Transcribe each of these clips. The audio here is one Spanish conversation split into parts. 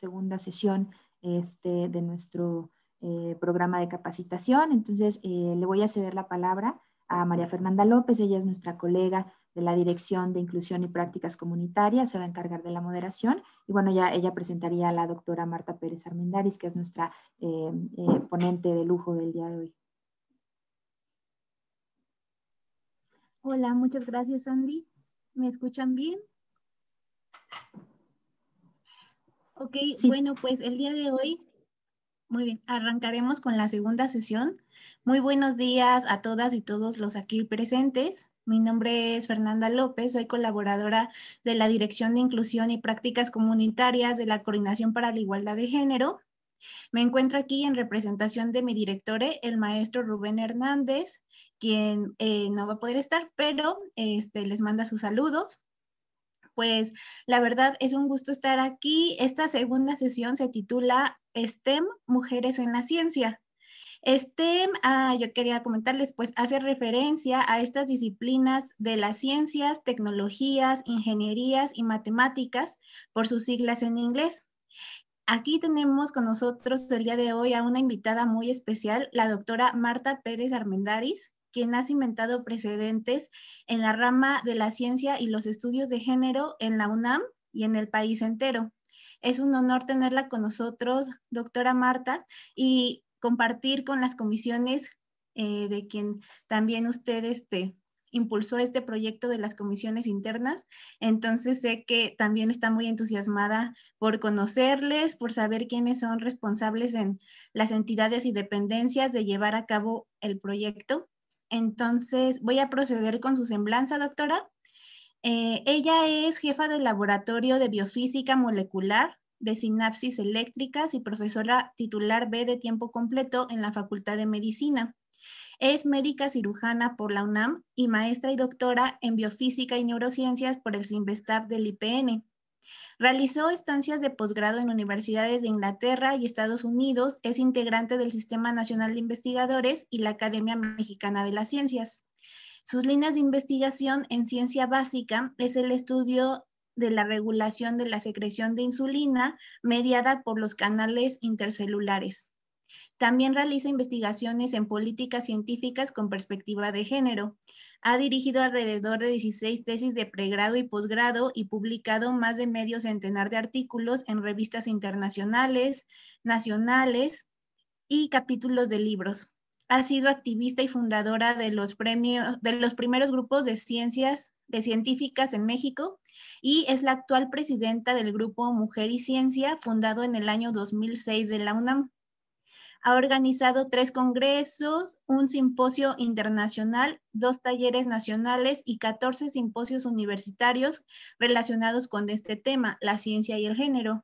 segunda sesión de nuestro programa de capacitación. Entonces, le voy a ceder la palabra a María Fernanda López. Ella es nuestra colega de la Dirección de Inclusión y Prácticas Comunitarias, se va a encargar de la moderación. Y bueno, ya ella presentaría a la doctora Marta Pérez Armendáriz, que es nuestra ponente de lujo del día de hoy. Hola, muchas gracias, Andy. ¿Me escuchan bien? Ok, Sí. Bueno, pues el día de hoy, muy bien, arrancaremos con la segunda sesión. Muy buenos días a todas y todos los aquí presentes. Mi nombre es Fernanda López, soy colaboradora de la Dirección de Inclusión y Prácticas Comunitarias de la Coordinación para la Igualdad de Género. Me encuentro aquí en representación de mi director, el maestro Rubén Hernández, quien no va a poder estar, pero les manda sus saludos. Pues la verdad es un gusto estar aquí. Esta segunda sesión se titula STEM, Mujeres en la Ciencia. STEM, yo quería comentarles, pues hace referencia a estas disciplinas de las ciencias, tecnologías, ingenierías y matemáticas, por sus siglas en inglés. Aquí tenemos con nosotros el día de hoy a una invitada muy especial, la doctora Marta Pérez Armendáriz, quien ha cimentado precedentes en la rama de la ciencia y los estudios de género en la UNAM y en el país entero. Es un honor tenerla con nosotros, doctora Marta, y compartir con las comisiones de quien también usted impulsó este proyecto de las comisiones internas. Entonces sé que también está muy entusiasmada por conocerles, por saber quiénes son responsables en las entidades y dependencias de llevar a cabo el proyecto. Entonces voy a proceder con su semblanza, doctora. Ella es jefa del Laboratorio de Biofísica Molecular de Sinapsis Eléctricas y profesora titular B de tiempo completo en la Facultad de Medicina. Es médica cirujana por la UNAM y maestra y doctora en Biofísica y Neurociencias por el CINVESTAB del IPN. Realizó estancias de posgrado en universidades de Inglaterra y Estados Unidos. Es integrante del Sistema Nacional de Investigadores y la Academia Mexicana de las Ciencias. Sus líneas de investigación en ciencia básica es el estudio de la regulación de la secreción de insulina mediada por los canales intercelulares. También realiza investigaciones en políticas científicas con perspectiva de género. Ha dirigido alrededor de 16 tesis de pregrado y posgrado y publicado más de medio centenar de artículos en revistas internacionales, nacionales y capítulos de libros. Ha sido activista y fundadora de los primeros grupos de científicas en México y es la actual presidenta del grupo Mujer y Ciencia, fundado en el año 2006 de la UNAM. Ha organizado 3 congresos, un simposio internacional, 2 talleres nacionales y 14 simposios universitarios relacionados con este tema, la ciencia y el género.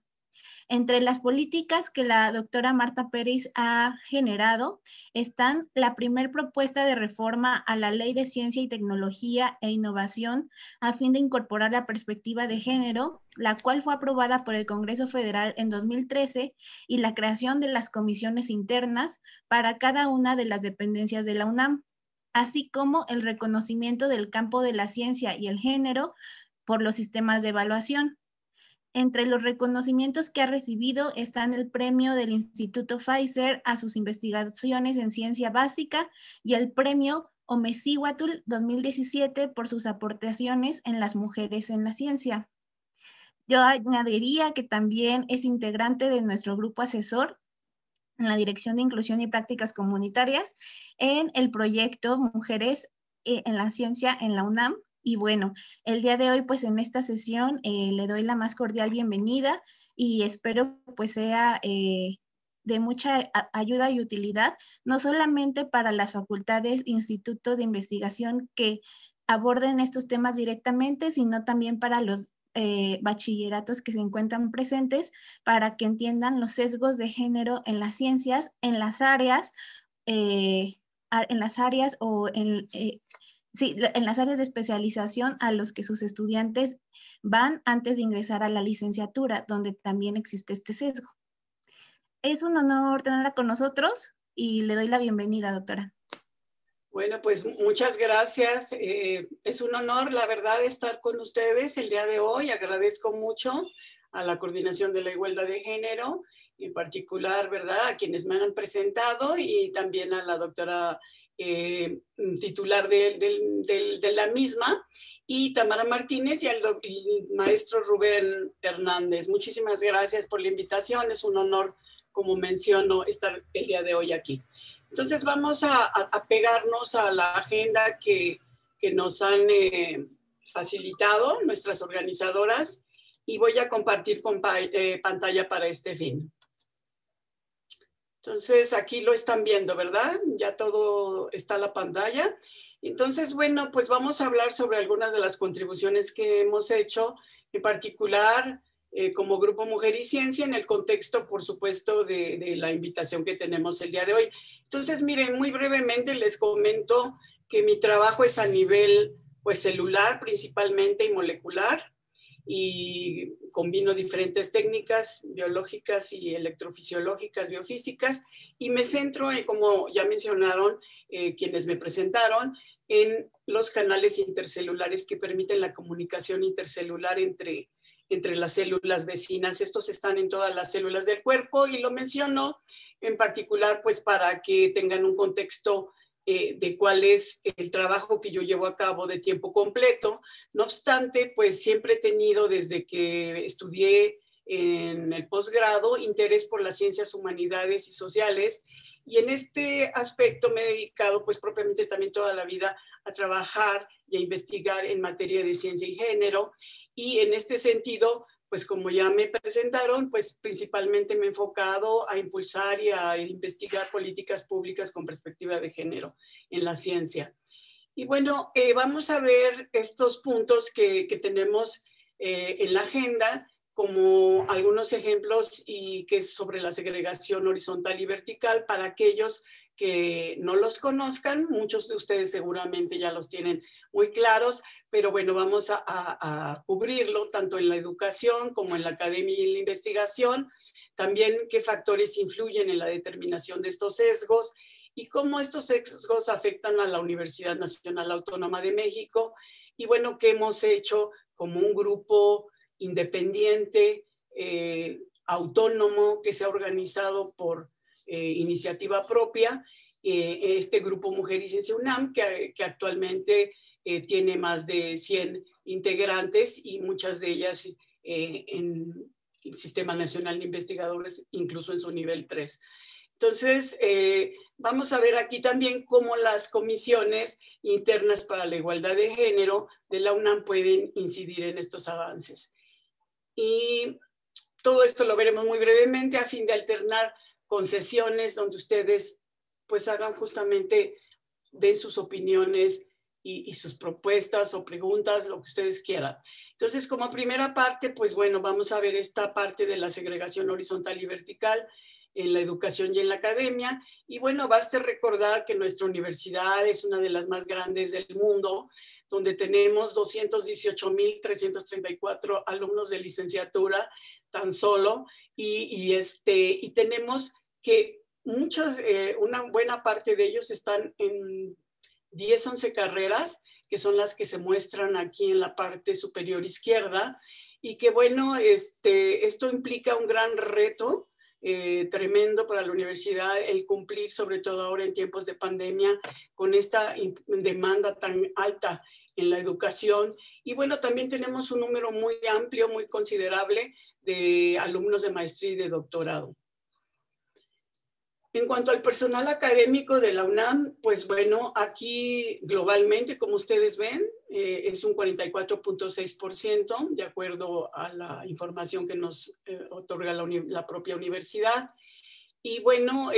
Entre las políticas que la doctora Marta Pérez ha generado están la primer propuesta de reforma a la Ley de Ciencia y Tecnología e Innovación a fin de incorporar la perspectiva de género, la cual fue aprobada por el Congreso Federal en 2013, y la creación de las comisiones internas para cada una de las dependencias de la UNAM, así como el reconocimiento del campo de la ciencia y el género por los sistemas de evaluación. Entre los reconocimientos que ha recibido están el premio del Instituto Pfizer a sus investigaciones en ciencia básica y el premio Omecíhuatl 2017 por sus aportaciones en las mujeres en la ciencia. Yo añadiría que también es integrante de nuestro grupo asesor en la Dirección de Inclusión y Prácticas Comunitarias en el proyecto Mujeres en la Ciencia en la UNAM. Y bueno, el día de hoy, pues en esta sesión le doy la más cordial bienvenida y espero pues sea de mucha ayuda y utilidad, no solamente para las facultades, institutos de investigación que aborden estos temas directamente, sino también para los bachilleratos que se encuentran presentes, para que entiendan los sesgos de género en las ciencias, en las áreas o en las áreas de especialización a los que sus estudiantes van antes de ingresar a la licenciatura, donde también existe este sesgo. Es un honor tenerla con nosotros y le doy la bienvenida, doctora. Bueno, pues muchas gracias. Es un honor, la verdad, estar con ustedes el día de hoy. Agradezco mucho a la Coordinación de la Igualdad de Género, en particular, ¿verdad?, a quienes me han presentado y también a la doctora titular de la misma, y Tamara Martínez y al maestro Rubén Hernández. Muchísimas gracias por la invitación. Es un honor, como menciono, estar el día de hoy aquí. Entonces vamos a pegarnos a la agenda que nos han facilitado nuestras organizadoras y voy a compartir pantalla para este fin. Entonces, aquí lo están viendo, ¿verdad? Ya todo está en la pantalla. Entonces, bueno, pues vamos a hablar sobre algunas de las contribuciones que hemos hecho, en particular como Grupo Mujer y Ciencia, en el contexto, por supuesto, de la invitación que tenemos el día de hoy. Entonces, miren, muy brevemente les comento que mi trabajo es a nivel, pues, celular principalmente y molecular, y combino diferentes técnicas biológicas y electrofisiológicas, biofísicas, y me centro en, como ya mencionaron quienes me presentaron, en los canales intercelulares que permiten la comunicación intercelular entre las células vecinas. Estos están en todas las células del cuerpo y lo menciono en particular pues para que tengan un contexto de cuál es el trabajo que yo llevo a cabo de tiempo completo. No obstante, pues siempre he tenido desde que estudié en el posgrado interés por las ciencias humanidades y sociales, y en este aspecto me he dedicado pues propiamente también toda la vida a trabajar y a investigar en materia de ciencia y género, y en este sentido pues como ya me presentaron, pues principalmente me he enfocado a impulsar y a investigar políticas públicas con perspectiva de género en la ciencia. Y bueno, vamos a ver estos puntos que tenemos en la agenda como algunos ejemplos, y que es sobre la segregación horizontal y vertical para aquellos que no los conozcan. Muchos de ustedes seguramente ya los tienen muy claros, pero bueno, vamos a cubrirlo tanto en la educación como en la academia y en la investigación. También qué factores influyen en la determinación de estos sesgos y cómo estos sesgos afectan a la Universidad Nacional Autónoma de México. Y bueno, qué hemos hecho como un grupo independiente, autónomo, que se ha organizado por iniciativa propia, este grupo Mujer y Ciencia UNAM, que actualmente tiene más de 100 integrantes y muchas de ellas en el Sistema Nacional de Investigadores, incluso en su nivel 3. Entonces, vamos a ver aquí también cómo las comisiones internas para la igualdad de género de la UNAM pueden incidir en estos avances. Y todo esto lo veremos muy brevemente a fin de alternar con sesiones donde ustedes pues hagan justamente, den sus opiniones y sus propuestas o preguntas, lo que ustedes quieran. Entonces, como primera parte, pues bueno, vamos a ver esta parte de la segregación horizontal y vertical en la educación y en la academia. Y bueno, basta recordar que nuestra universidad es una de las más grandes del mundo, donde tenemos 218,334 alumnos de licenciatura tan solo, y tenemos que muchos, una buena parte de ellos están en 10, 11 carreras, que son las que se muestran aquí en la parte superior izquierda, y que bueno, esto implica un gran reto tremendo para la universidad, el cumplir, sobre todo ahora en tiempos de pandemia, con esta demanda tan alta en la educación. Y bueno, también tenemos un número muy amplio, muy considerable de alumnos de maestría y de doctorado. En cuanto al personal académico de la UNAM, pues bueno, aquí globalmente, como ustedes ven, es un 44.6%, de acuerdo a la información que nos otorga la propia universidad. Y bueno,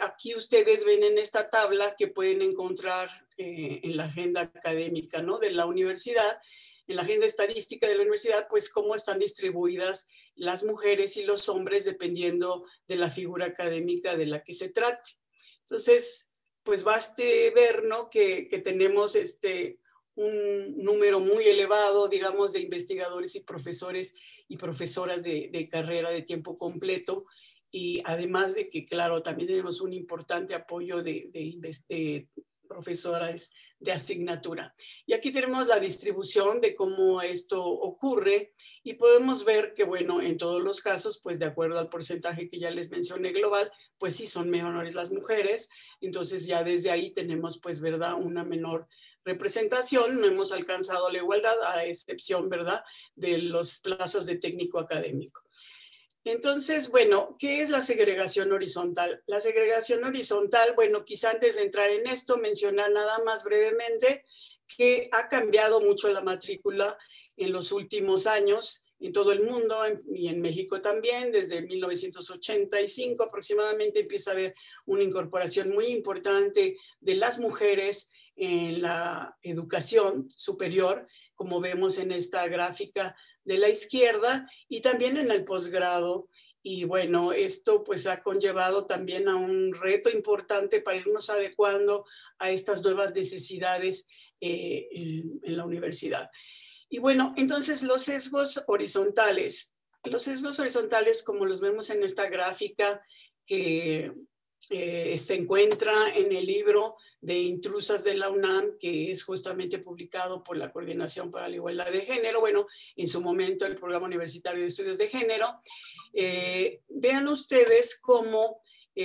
aquí ustedes ven en esta tabla que pueden encontrar en la agenda académica, ¿no?, de la universidad, en la agenda estadística de la universidad, pues cómo están distribuidas las mujeres y los hombres dependiendo de la figura académica de la que se trate. Entonces, pues baste ver, ¿no?, que tenemos un número muy elevado, digamos, de investigadores y profesores y profesoras de carrera de tiempo completo, y además de que, claro, también tenemos un importante apoyo de profesoras de asignatura. Y aquí tenemos la distribución de cómo esto ocurre y podemos ver que, bueno, en todos los casos, pues de acuerdo al porcentaje que ya les mencioné global, pues sí son menores las mujeres. Entonces ya desde ahí tenemos, pues, ¿verdad?, una menor representación. No hemos alcanzado la igualdad, a excepción, ¿verdad?, de las plazas de técnico académico. Entonces, bueno, ¿qué es la segregación horizontal? La segregación horizontal, bueno, quizá antes de entrar en esto, mencionar nada más brevemente que ha cambiado mucho la matrícula en los últimos años en todo el mundo y en México también. Desde 1985 aproximadamente empieza a haber una incorporación muy importante de las mujeres en la educación superior, como vemos en esta gráfica de la izquierda, y también en el posgrado. Y bueno, esto pues ha conllevado también a un reto importante para irnos adecuando a estas nuevas necesidades en la universidad. Y bueno, entonces los sesgos horizontales. Los sesgos horizontales, como los vemos en esta gráfica que se encuentra en el libro de Intrusas de la UNAM, que es justamente publicado por la Coordinación para la Igualdad de Género, bueno, en su momento el Programa Universitario de Estudios de Género. Vean ustedes cómo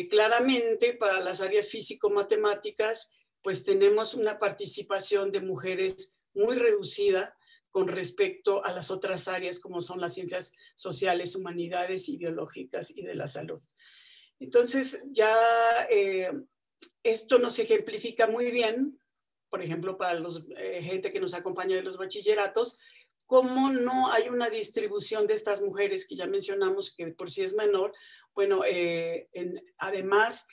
claramente para las áreas físico-matemáticas, pues tenemos una participación de mujeres muy reducida con respecto a las otras áreas como son las ciencias sociales, humanidades y biológicas y de la salud. Entonces ya esto nos ejemplifica muy bien, por ejemplo, para los gente que nos acompaña de los bachilleratos, cómo no hay una distribución de estas mujeres que ya mencionamos, que por sí es menor. Bueno, además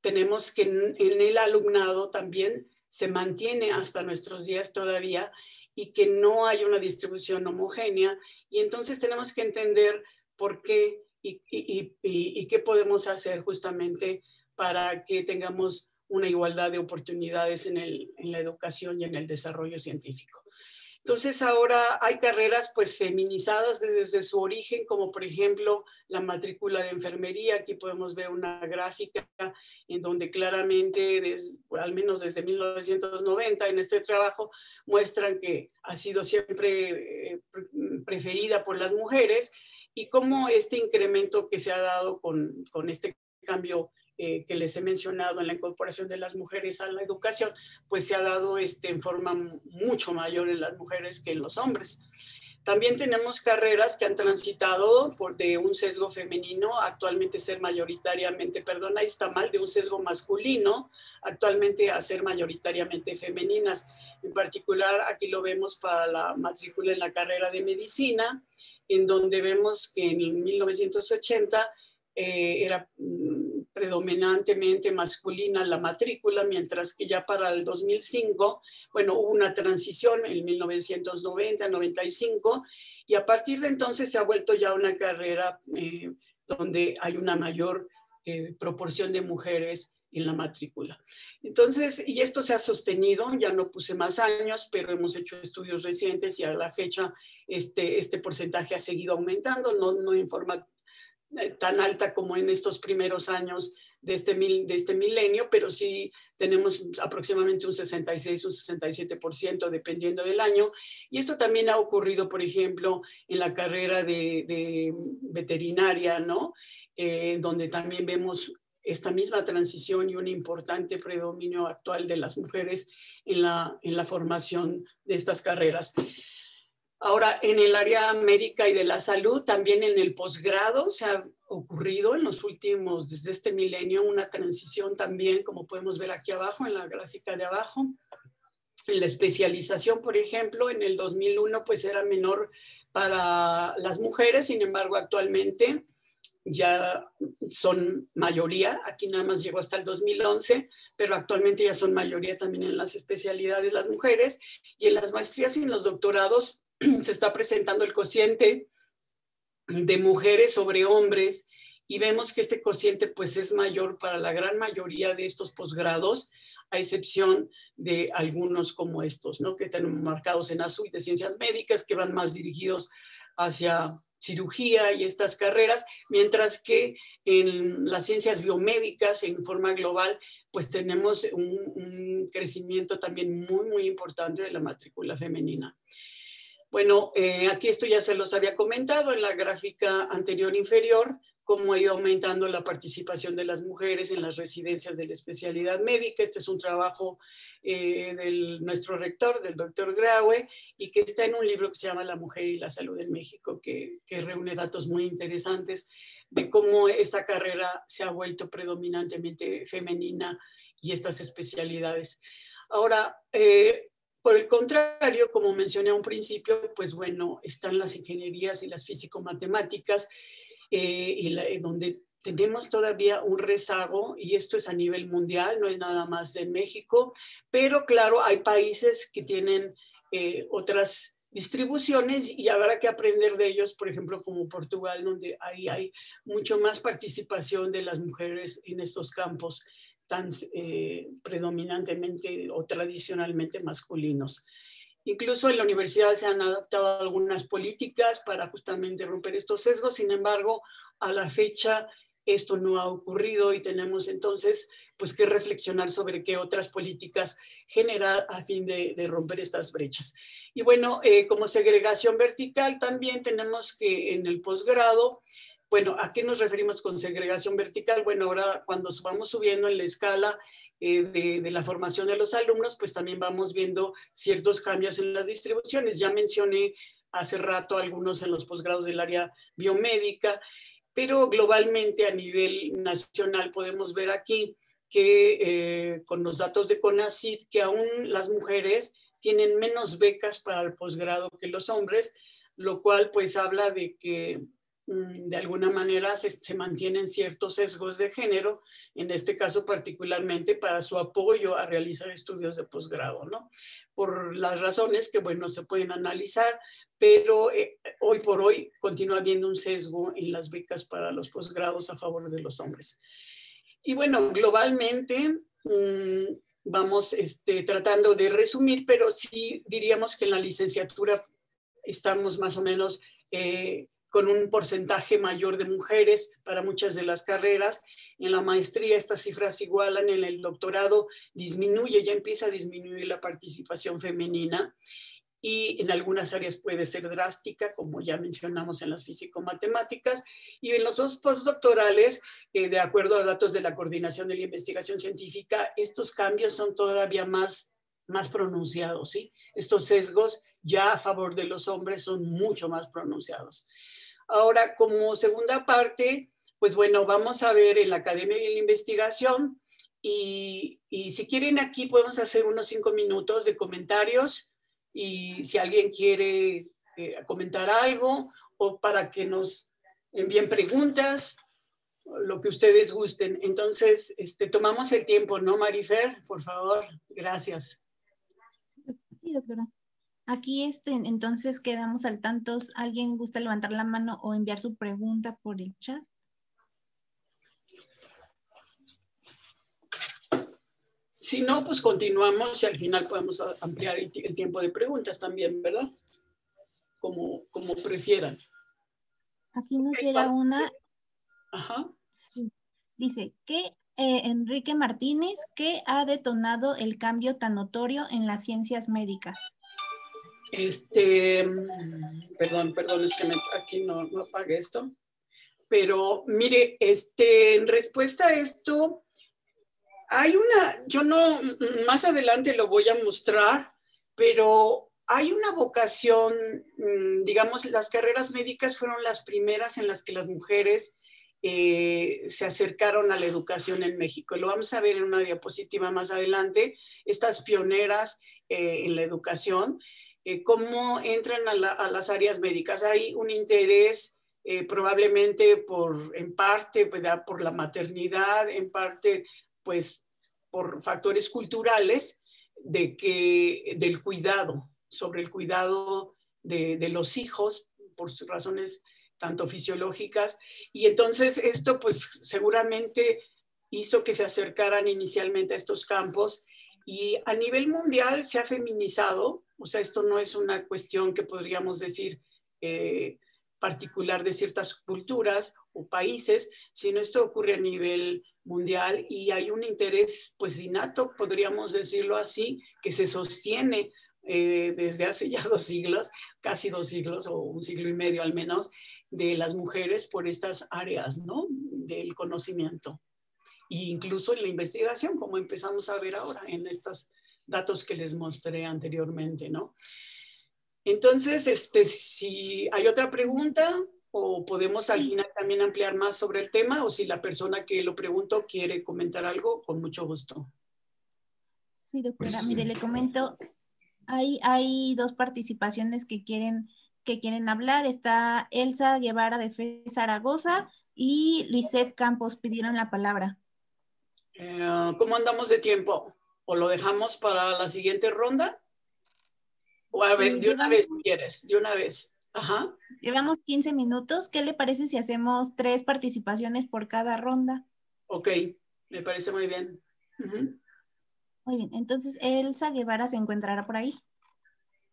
tenemos que en el alumnado también se mantiene hasta nuestros días todavía y que no hay una distribución homogénea, y entonces tenemos que entender por qué y qué podemos hacer justamente para que tengamos una igualdad de oportunidades en la educación y en el desarrollo científico. Entonces ahora hay carreras pues feminizadas desde su origen, como por ejemplo la matrícula de enfermería. Aquí podemos ver una gráfica en donde claramente, al menos desde 1990 en este trabajo, muestran que ha sido siempre preferida por las mujeres, y cómo este incremento que se ha dado con este cambio que les he mencionado en la incorporación de las mujeres a la educación, pues se ha dado en forma mucho mayor en las mujeres que en los hombres. También tenemos carreras que han transitado de un sesgo femenino, actualmente ser mayoritariamente, perdón, ahí está mal, de un sesgo masculino, actualmente a ser mayoritariamente femeninas. En particular, aquí lo vemos para la matrícula en la carrera de medicina, en donde vemos que en 1980 era predominantemente masculina la matrícula, mientras que ya para el 2005, bueno, hubo una transición en 1990-95, y a partir de entonces se ha vuelto ya una carrera donde hay una mayor proporción de mujeres en la matrícula. Entonces, y esto se ha sostenido, ya no puse más años, pero hemos hecho estudios recientes y a la fecha este porcentaje ha seguido aumentando, no en forma tan alta como en estos primeros años de este milenio, pero sí tenemos aproximadamente un 66, un 67% dependiendo del año. Y esto también ha ocurrido, por ejemplo, en la carrera de veterinaria, ¿no? Donde también vemos esta misma transición y un importante predominio actual de las mujeres en la formación de estas carreras. Ahora, en el área médica y de la salud, también en el posgrado, se ha ocurrido en los últimos, desde este milenio, una transición también, como podemos ver aquí abajo, en la gráfica de abajo. En la especialización, por ejemplo, en el 2001, pues era menor para las mujeres, sin embargo, actualmente ya son mayoría. Aquí nada más llegó hasta el 2011, pero actualmente ya son mayoría también en las especialidades las mujeres. Y en las maestrías y en los doctorados se está presentando el cociente de mujeres sobre hombres, y vemos que este cociente pues es mayor para la gran mayoría de estos posgrados, a excepción de algunos como estos, ¿no? Que están marcados en azul, de ciencias médicas, que van más dirigidos hacia cirugía y estas carreras, mientras que en las ciencias biomédicas en forma global, pues tenemos un crecimiento también muy, muy importante de la matrícula femenina. Bueno, aquí esto ya se los había comentado en la gráfica anterior inferior, cómo ha ido aumentando la participación de las mujeres en las residencias de la especialidad médica. Este es un trabajo de nuestro rector, del doctor Graue, y que está en un libro que se llama La mujer y la salud en México, que reúne datos muy interesantes de cómo esta carrera se ha vuelto predominantemente femenina y estas especialidades. Ahora, por el contrario, como mencioné a un principio, pues bueno, están las ingenierías y las físico-matemáticas, donde tenemos todavía un rezago, y esto es a nivel mundial, no es nada más de México, pero claro, hay países que tienen otras distribuciones y habrá que aprender de ellos, por ejemplo, como Portugal, donde ahí hay mucho más participación de las mujeres en estos campos tan predominantemente o tradicionalmente masculinos. Incluso en la universidad se han adaptado algunas políticas para justamente romper estos sesgos. Sin embargo, a la fecha esto no ha ocurrido y tenemos entonces pues que reflexionar sobre qué otras políticas generar a fin de romper estas brechas. Y bueno, como segregación vertical también tenemos que en el posgrado, bueno, ¿a qué nos referimos con segregación vertical? Bueno, ahora cuando vamos subiendo en la escala de la formación de los alumnos, pues también vamos viendo ciertos cambios en las distribuciones. Ya mencioné hace rato algunos en los posgrados del área biomédica, pero globalmente a nivel nacional podemos ver aquí que con los datos de CONACYT, que aún las mujeres tienen menos becas para el posgrado que los hombres, lo cual pues habla de que de alguna manera se mantienen ciertos sesgos de género, en este caso particularmente para su apoyo a realizar estudios de posgrado, ¿no? Por las razones que, bueno, se pueden analizar, pero hoy por hoy continúa habiendo un sesgo en las becas para los posgrados a favor de los hombres. Y bueno, globalmente vamos tratando de resumir, pero sí diríamos que en la licenciatura estamos más o menos con un porcentaje mayor de mujeres para muchas de las carreras. En la maestría estas cifras se igualan, en el doctorado disminuye, ya empieza a disminuir la participación femenina, y en algunas áreas puede ser drástica, como ya mencionamos en las físico-matemáticas, y en los dos postdoctorales, de acuerdo a datos de la Coordinación de la Investigación Científica, estos cambios son todavía más pronunciados, ¿sí? Estos sesgos ya a favor de los hombres son mucho más pronunciados. Ahora, como segunda parte, pues bueno, vamos a ver en la academia y en la investigación, y si quieren aquí podemos hacer unos 5 minutos de comentarios, y si alguien quiere comentar algo o para que nos envíen preguntas, lo que ustedes gusten. Entonces, tomamos el tiempo, ¿no, Marifer? Por favor, gracias. Sí, doctora. Aquí entonces quedamos al tanto. ¿Alguien gusta levantar la mano o enviar su pregunta por el chat? Si no, pues continuamos y al final podemos ampliar el tiempo de preguntas también, ¿verdad? Como prefieran. Aquí nos llega una. Ajá. Sí. Dice que Enrique Martínez, ¿qué ha detonado el cambio tan notorio en las ciencias médicas? Perdón, es que aquí no apagué esto. Pero mire, en respuesta a esto, hay yo no, más adelante lo voy a mostrar, pero hay una vocación, digamos, las carreras médicas fueron las primeras en las que las mujeres se acercaron a la educación en México. Lo vamos a ver en una diapositiva más adelante, estas pioneras en la educación, cómo entran a las áreas médicas. Hay un interés probablemente en parte, ¿verdad?, por la maternidad, en parte pues por factores culturales del cuidado, sobre el cuidado de los hijos, por razones tanto fisiológicas, y entonces esto pues seguramente hizo que se acercaran inicialmente a estos campos, y a nivel mundial se ha feminizado. O sea, esto no es una cuestión que podríamos decir particular de ciertas culturas o países, sino esto ocurre a nivel mundial y hay un interés pues innato, podríamos decirlo así, que se sostiene desde hace ya 2 siglos, casi 2 siglos o 1 siglo y medio al menos, de las mujeres por estas áreas, ¿no? Del conocimiento. E incluso en la investigación, como empezamos a ver ahora en estos datos que les mostré anteriormente, ¿no? Entonces, si hay otra pregunta o podemos al final también ampliar más sobre el tema, o si la persona que lo preguntó quiere comentar algo, con mucho gusto. Sí, doctora, mire, le comento, hay 2 participaciones que quieren hablar. Está Elsa Guevara de FE Zaragoza y Lisette Campos pidieron la palabra. ¿Cómo andamos de tiempo? ¿O lo dejamos para la siguiente ronda? O a ver, de una vez, si quieres, de una vez. Ajá. Llevamos 15 minutos. ¿Qué le parece si hacemos 3 participaciones por cada ronda? Ok, me parece muy bien. Muy bien, entonces Elsa Guevara se encontrará por ahí.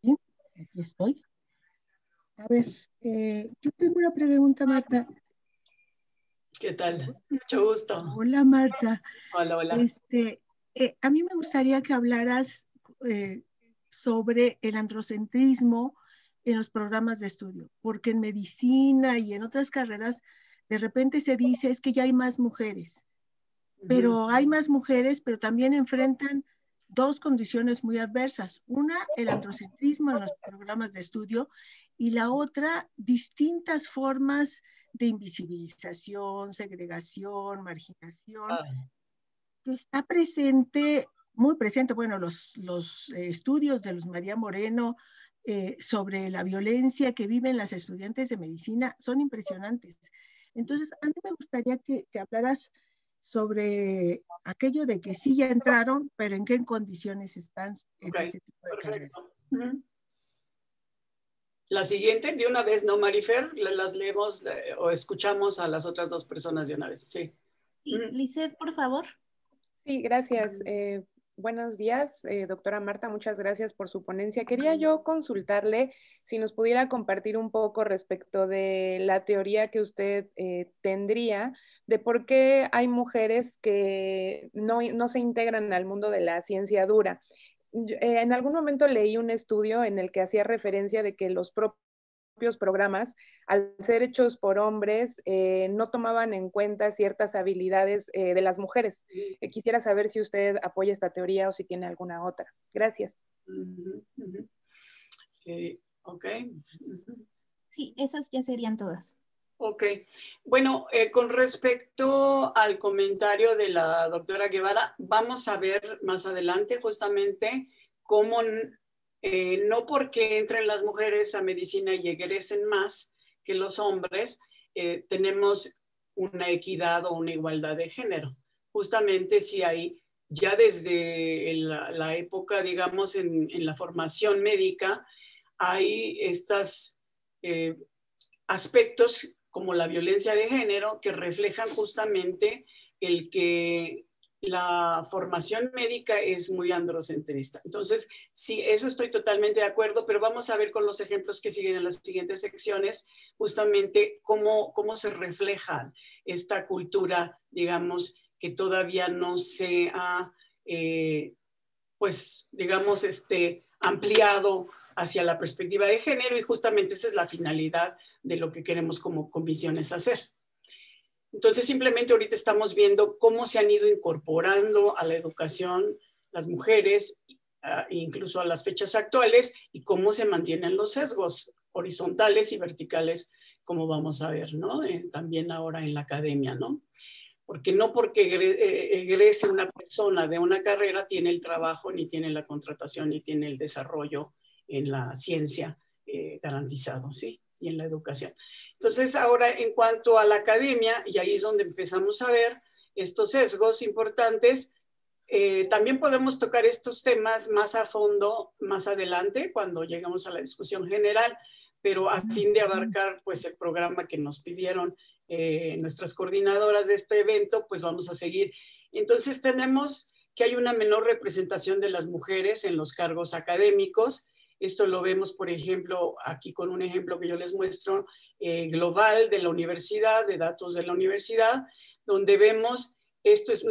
Bien, aquí estoy. A ver, yo tengo una pregunta, Marta. ¿Qué tal? Mucho gusto. Hola, Marta. Hola, hola. A mí me gustaría que hablaras sobre el androcentrismo en los programas de estudio, porque en medicina y en otras carreras de repente se dice es que ya hay más mujeres, pero hay más mujeres, pero también enfrentan 2 condiciones muy adversas. Una, el androcentrismo en los programas de estudio, y la otra, distintas formas de invisibilización, segregación, marginación, que está presente, muy presente. Bueno, los estudios de Luz María Moreno sobre la violencia que viven las estudiantes de medicina son impresionantes. Entonces, a mí me gustaría que hablaras sobre aquello de que sí ya entraron, pero en qué condiciones están en ese tipo de carrera. La siguiente, de una vez, ¿no, Marifer? Las leemos o escuchamos a las otras 2 personas de una vez. Sí. Lisette, por favor. Sí, gracias. Buenos días, doctora Marta, muchas gracias por su ponencia. Quería yo consultarle si nos pudiera compartir un poco respecto de la teoría que usted tendría de por qué hay mujeres que no se integran al mundo de la ciencia dura. En algún momento leí un estudio en el que hacía referencia de que los propios programas, al ser hechos por hombres, no tomaban en cuenta ciertas habilidades de las mujeres. Quisiera saber si usted apoya esta teoría o si tiene alguna otra. Gracias. Ok. Sí, esas ya serían todas. Ok. Bueno, con respecto al comentario de la doctora Guevara, vamos a ver más adelante justamente cómo no porque entren las mujeres a medicina y egresen más que los hombres, tenemos una equidad o una igualdad de género. Justamente si hay, ya desde la época, digamos, en la formación médica, hay estos aspectos como la violencia de género que reflejan justamente el que la formación médica es muy androcentrista. Entonces, sí, eso estoy totalmente de acuerdo, pero vamos a ver con los ejemplos que siguen en las siguientes secciones justamente cómo se refleja esta cultura, digamos, que todavía no se ha, pues, digamos, ampliado hacia la perspectiva de género, y justamente esa es la finalidad de lo que queremos como comisiones hacer. Entonces, simplemente ahorita estamos viendo cómo se han ido incorporando a la educación las mujeres, incluso a las fechas actuales, y cómo se mantienen los sesgos horizontales y verticales, como vamos a ver, ¿no? También ahora en la academia, ¿no? Porque no porque egrese una persona de una carrera tiene el trabajo, ni tiene la contratación, ni tiene el desarrollo en la ciencia garantizado, ¿sí? Y en la educación. Entonces, ahora en cuanto a la academia, y ahí es donde empezamos a ver estos sesgos importantes, también podemos tocar estos temas más a fondo más adelante, cuando llegamos a la discusión general, pero a fin de abarcar pues el programa que nos pidieron nuestras coordinadoras de este evento, pues vamos a seguir. Entonces tenemos que hay una menor representación de las mujeres en los cargos académicos, Esto lo vemos, por ejemplo, aquí con un ejemplo que yo les muestro, global de la universidad, de datos de la universidad, donde vemos, estos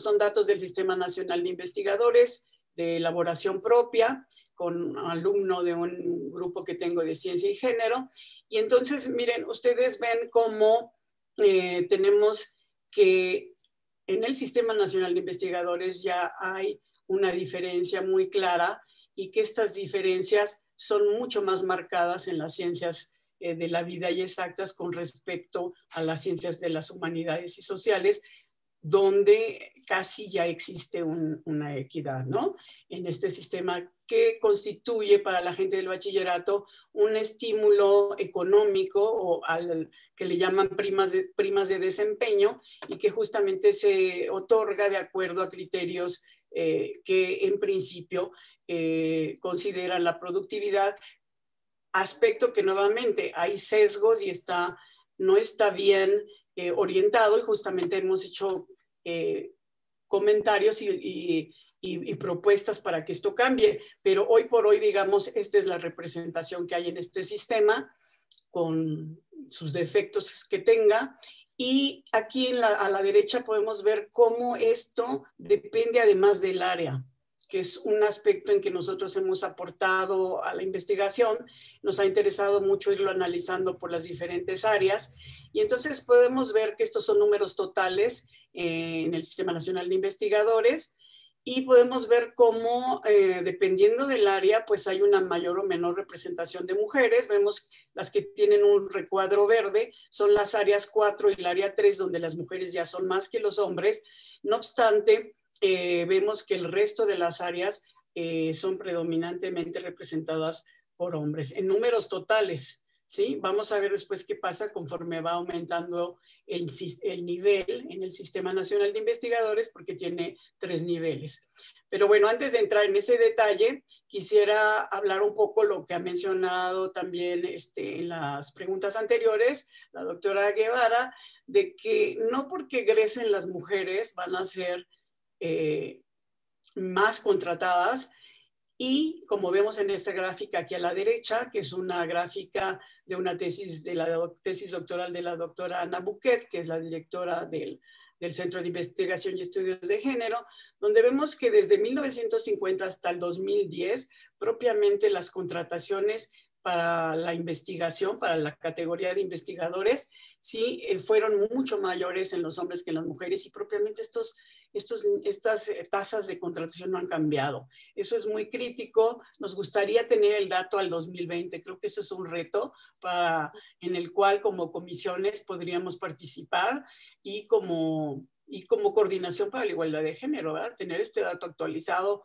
son datos del Sistema Nacional de Investigadores, de elaboración propia, con alumno de un grupo que tengo de ciencia y género. Y entonces, miren, ustedes ven cómo tenemos que en el Sistema Nacional de Investigadores ya hay una diferencia muy clara y que estas diferencias son mucho más marcadas en las ciencias de la vida y exactas con respecto a las ciencias de las humanidades y sociales, donde casi ya existe una equidad, ¿no? En este sistema que constituye para la gente del bachillerato un estímulo económico o al que le llaman primas de desempeño y que justamente se otorga de acuerdo a criterios que en principio consideran la productividad, aspecto que nuevamente hay sesgos y no está bien orientado, y justamente hemos hecho comentarios y propuestas para que esto cambie, pero hoy por hoy, digamos, esta es la representación que hay en este sistema, con sus defectos que tenga, y aquí a la derecha podemos ver cómo esto depende además del área, que es un aspecto en que nosotros hemos aportado a la investigación. Nos ha interesado mucho irlo analizando por las diferentes áreas, y entonces podemos ver que estos son números totales en el Sistema Nacional de Investigadores, y podemos ver cómo, dependiendo del área, pues hay una mayor o menor representación de mujeres. Vemos las que tienen un recuadro verde, son las áreas 4 y el área 3, donde las mujeres ya son más que los hombres. No obstante, vemos que el resto de las áreas son predominantemente representadas por hombres, en números totales, ¿sí? Vamos a ver después qué pasa conforme va aumentando el nivel en el Sistema Nacional de Investigadores, porque tiene 3 niveles. Pero bueno, antes de entrar en ese detalle, quisiera hablar un poco lo que ha mencionado también en las preguntas anteriores la doctora Guevara, de que no porque egresen las mujeres van a ser más contratadas, y como vemos en esta gráfica aquí a la derecha, que es una gráfica de una tesis doctoral de la doctora Ana Buquet, que es la directora del Centro de Investigación y Estudios de Género, donde vemos que desde 1950 hasta el 2010, propiamente las contrataciones para la investigación, para la categoría de investigadores, sí fueron mucho mayores en los hombres que en las mujeres, y propiamente estas tasas de contratación no han cambiado. Eso es muy crítico. Nos gustaría tener el dato al 2020. Creo que eso es un reto en el cual como comisiones podríamos participar, y como coordinación para la igualdad de género, ¿verdad? Tener este dato actualizado,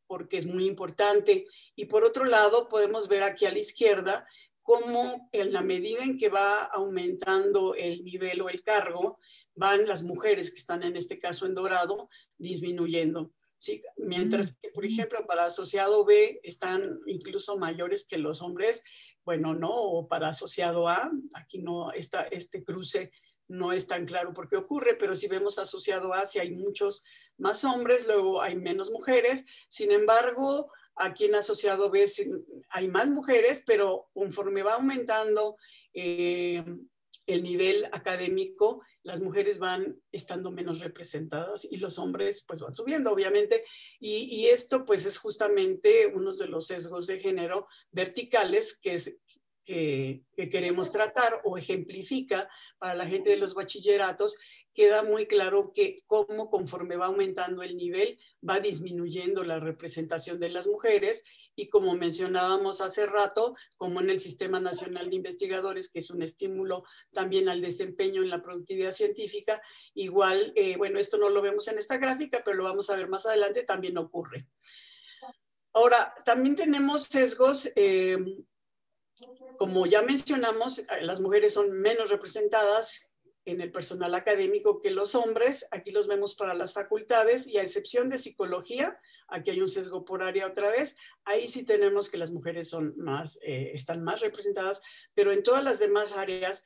porque es muy importante. Y por otro lado, podemos ver aquí a la izquierda cómo en la medida en que va aumentando el nivel o el cargo, van las mujeres que están en este caso en dorado disminuyendo, ¿sí? Mientras que, por ejemplo, para asociado B están incluso mayores que los hombres. Bueno, no, o para asociado A, aquí no está este cruce, no es tan claro por qué ocurre, pero si vemos asociado A, si hay muchos más hombres, luego hay menos mujeres. Sin embargo, aquí en asociado B hay más mujeres, pero conforme va aumentando el nivel académico, las mujeres van estando menos representadas y los hombres pues van subiendo, obviamente. Y esto pues es justamente uno de los sesgos de género verticales que queremos tratar, o ejemplifica para la gente de los bachilleratos. Queda muy claro que cómo conforme va aumentando el nivel va disminuyendo la representación de las mujeres, y como mencionábamos hace rato, como en el Sistema Nacional de Investigadores, que es un estímulo también al desempeño en la productividad científica, igual, bueno, esto no lo vemos en esta gráfica, pero lo vamos a ver más adelante, también ocurre. Ahora, también tenemos sesgos. Como ya mencionamos, las mujeres son menos representadas en el personal académico que los hombres. Aquí los vemos para las facultades, y a excepción de psicología, aquí hay un sesgo por área otra vez. Ahí sí tenemos que las mujeres son más, están más representadas, pero en todas las demás áreas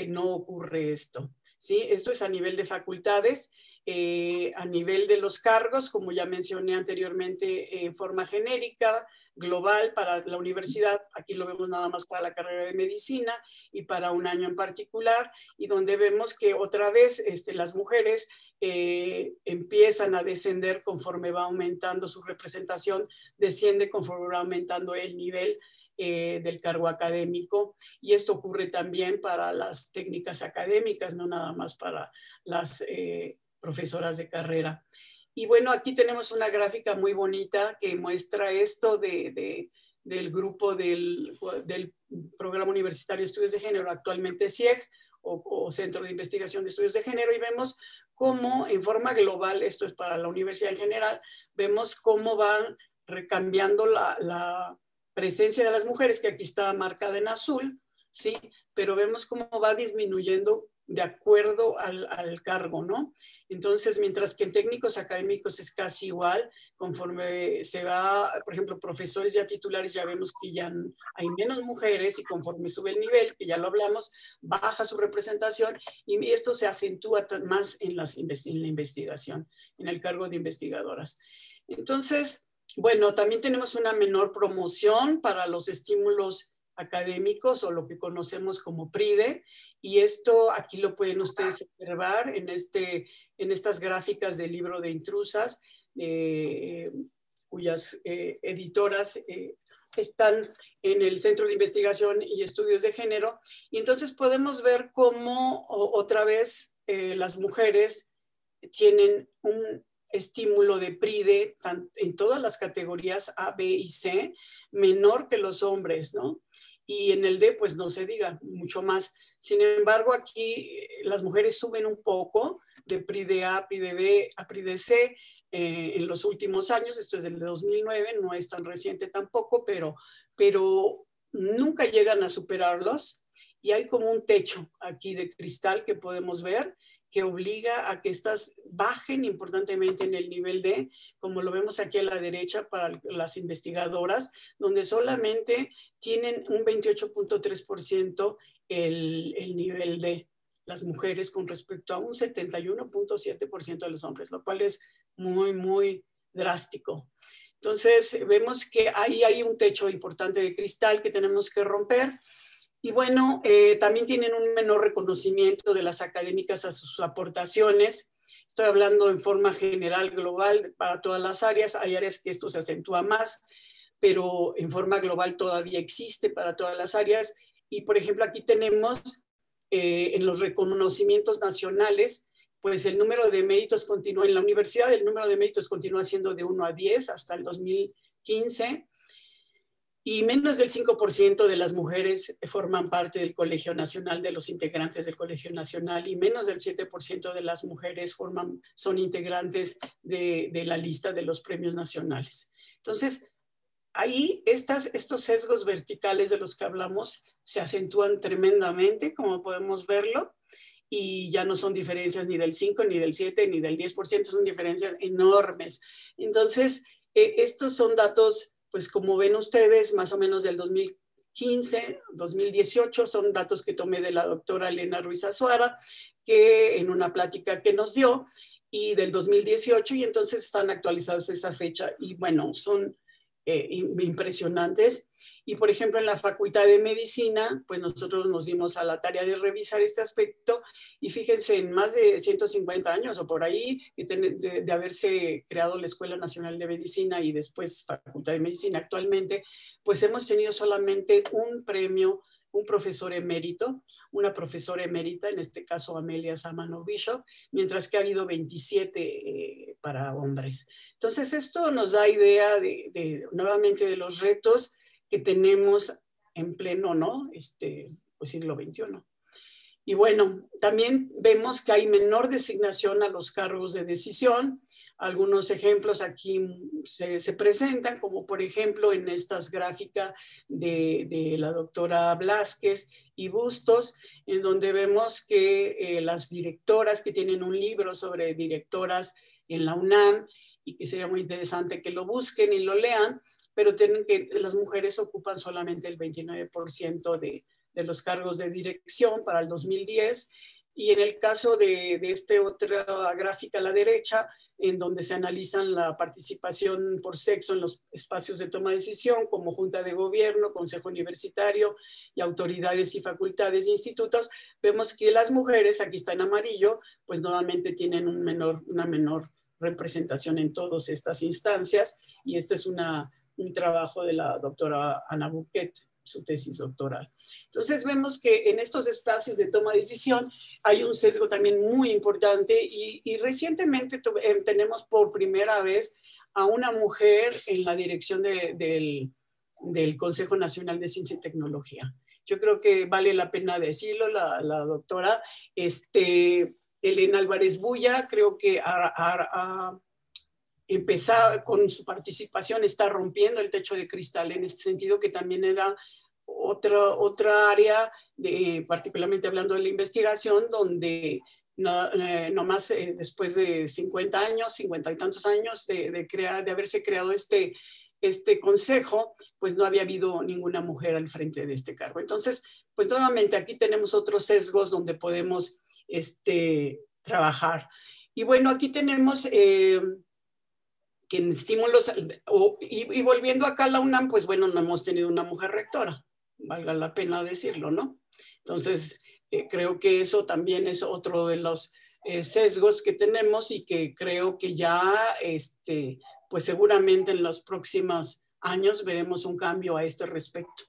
no ocurre esto, ¿sí? Esto es a nivel de facultades. A nivel de los cargos, como ya mencioné anteriormente, en forma genérica, global para la universidad, aquí lo vemos nada más para la carrera de medicina y para un año en particular, y donde vemos que otra vez las mujeres empiezan a descender conforme va aumentando su representación, desciende conforme va aumentando el nivel del cargo académico, y esto ocurre también para las técnicas académicas, no nada más para las profesoras de carrera. Y bueno, aquí tenemos una gráfica muy bonita que muestra esto del grupo del Programa Universitario de Estudios de Género, actualmente CIEG, o Centro de Investigación de Estudios de Género, y vemos cómo en forma global, esto es para la universidad en general, vemos cómo van recambiando la presencia de las mujeres, que aquí está marcada en azul, ¿sí? Pero vemos cómo va disminuyendo de acuerdo al cargo, ¿no? Entonces, mientras que en técnicos académicos es casi igual, conforme se va, por ejemplo, profesores ya titulares, ya vemos que ya hay menos mujeres, y conforme sube el nivel, que ya lo hablamos, baja su representación, y esto se acentúa más en la investigación, en el cargo de investigadoras. Entonces, bueno, también tenemos una menor promoción para los estímulos académicos, o lo que conocemos como PRIDE, y esto aquí lo pueden ustedes observar en estas gráficas del libro de Intrusas, cuyas editoras están en el Centro de Investigación y Estudios de Género. Y entonces podemos ver cómo otra vez las mujeres tienen un estímulo de PRIDE en todas las categorías A, B y C, menor que los hombres, ¿no? Y en el D, pues no se diga, mucho más. Sin embargo, aquí las mujeres suben un poco de PRIDE A, PRIDE B a PRIDE C en los últimos años. Esto es del 2009, no es tan reciente tampoco, pero nunca llegan a superarlos. Y hay como un techo aquí de cristal que podemos ver, que obliga a que estas bajen importantemente en el nivel D, como lo vemos aquí a la derecha para las investigadoras, donde solamente tienen un 28.3% el nivel D, las mujeres, con respecto a un 71.7% de los hombres, lo cual es muy, muy drástico. Entonces, vemos que ahí hay un techo importante de cristal que tenemos que romper. Y bueno, también tienen un menor reconocimiento de las académicas a sus aportaciones. Estoy hablando en forma general, global, para todas las áreas. Hay áreas que esto se acentúa más, pero en forma global todavía existe para todas las áreas. Y por ejemplo, aquí tenemos en los reconocimientos nacionales, pues el número de méritos continúa en la universidad, el número de méritos continúa siendo de 1 a 10 hasta el 2015. Y menos del 5% de las mujeres forman parte del Colegio Nacional, de los integrantes del Colegio Nacional, y menos del 7% de las mujeres son integrantes de la lista de los premios nacionales. Entonces, ahí estos sesgos verticales de los que hablamos se acentúan tremendamente, como podemos verlo, y ya no son diferencias ni del 5, ni del 7, ni del 10%, son diferencias enormes. Entonces, estos son datos, pues como ven ustedes, más o menos del 2015, 2018, son datos que tomé de la doctora Elena Ruiz Azuara, que en una plática que nos dio, y del 2018, y entonces están actualizados esa fecha, y bueno, son impresionantes. Y por ejemplo, en la Facultad de Medicina, pues nosotros nos dimos a la tarea de revisar este aspecto, y fíjense, en más de 150 años o por ahí, de haberse creado la Escuela Nacional de Medicina y después Facultad de Medicina actualmente, pues hemos tenido solamente un premio, un profesor emérito, una profesora emérita, en este caso Amelia Samano Bishop, mientras que ha habido 27 para hombres. Entonces, esto nos da idea nuevamente de los retos que tenemos en pleno, ¿no? Pues siglo XXI. Y bueno, también vemos que hay menor designación a los cargos de decisión. Algunos ejemplos aquí se presentan, como por ejemplo en estas gráficas de la doctora Blázquez y Bustos, en donde vemos que las directoras que tienen un libro sobre directoras en la UNAM, y que sería muy interesante que lo busquen y lo lean, pero tienen que, las mujeres ocupan solamente el 29% de los cargos de dirección para el 2010. Y en el caso de esta otra gráfica a la derecha, en donde se analizan la participación por sexo en los espacios de toma de decisión, como Junta de Gobierno, Consejo Universitario y autoridades y facultades e institutos, vemos que las mujeres, aquí está en amarillo, pues nuevamente tienen una menor representación en todas estas instancias, y este es un trabajo de la doctora Ana Buquet, su tesis doctoral. Entonces vemos que en estos espacios de toma de decisión hay un sesgo también muy importante, y recientemente tenemos por primera vez a una mujer en la dirección del Consejo Nacional de Ciencia y Tecnología. Yo creo que vale la pena decirlo, la doctora Elena Álvarez Bulla, creo que empezar con su participación, está rompiendo el techo de cristal, en este sentido que también era otra área, particularmente hablando de la investigación, donde no más después de 50 años, 50 y tantos años de haberse creado este consejo, pues no había habido ninguna mujer al frente de este cargo. Entonces, pues nuevamente aquí tenemos otros sesgos donde podemos trabajar. Y bueno, aquí tenemos que en estímulos, y volviendo acá a la UNAM, pues bueno, no hemos tenido una mujer rectora, valga la pena decirlo, ¿no? Entonces, creo que eso también es otro de los sesgos que tenemos, y que creo que ya, pues seguramente en los próximos años veremos un cambio a este respecto.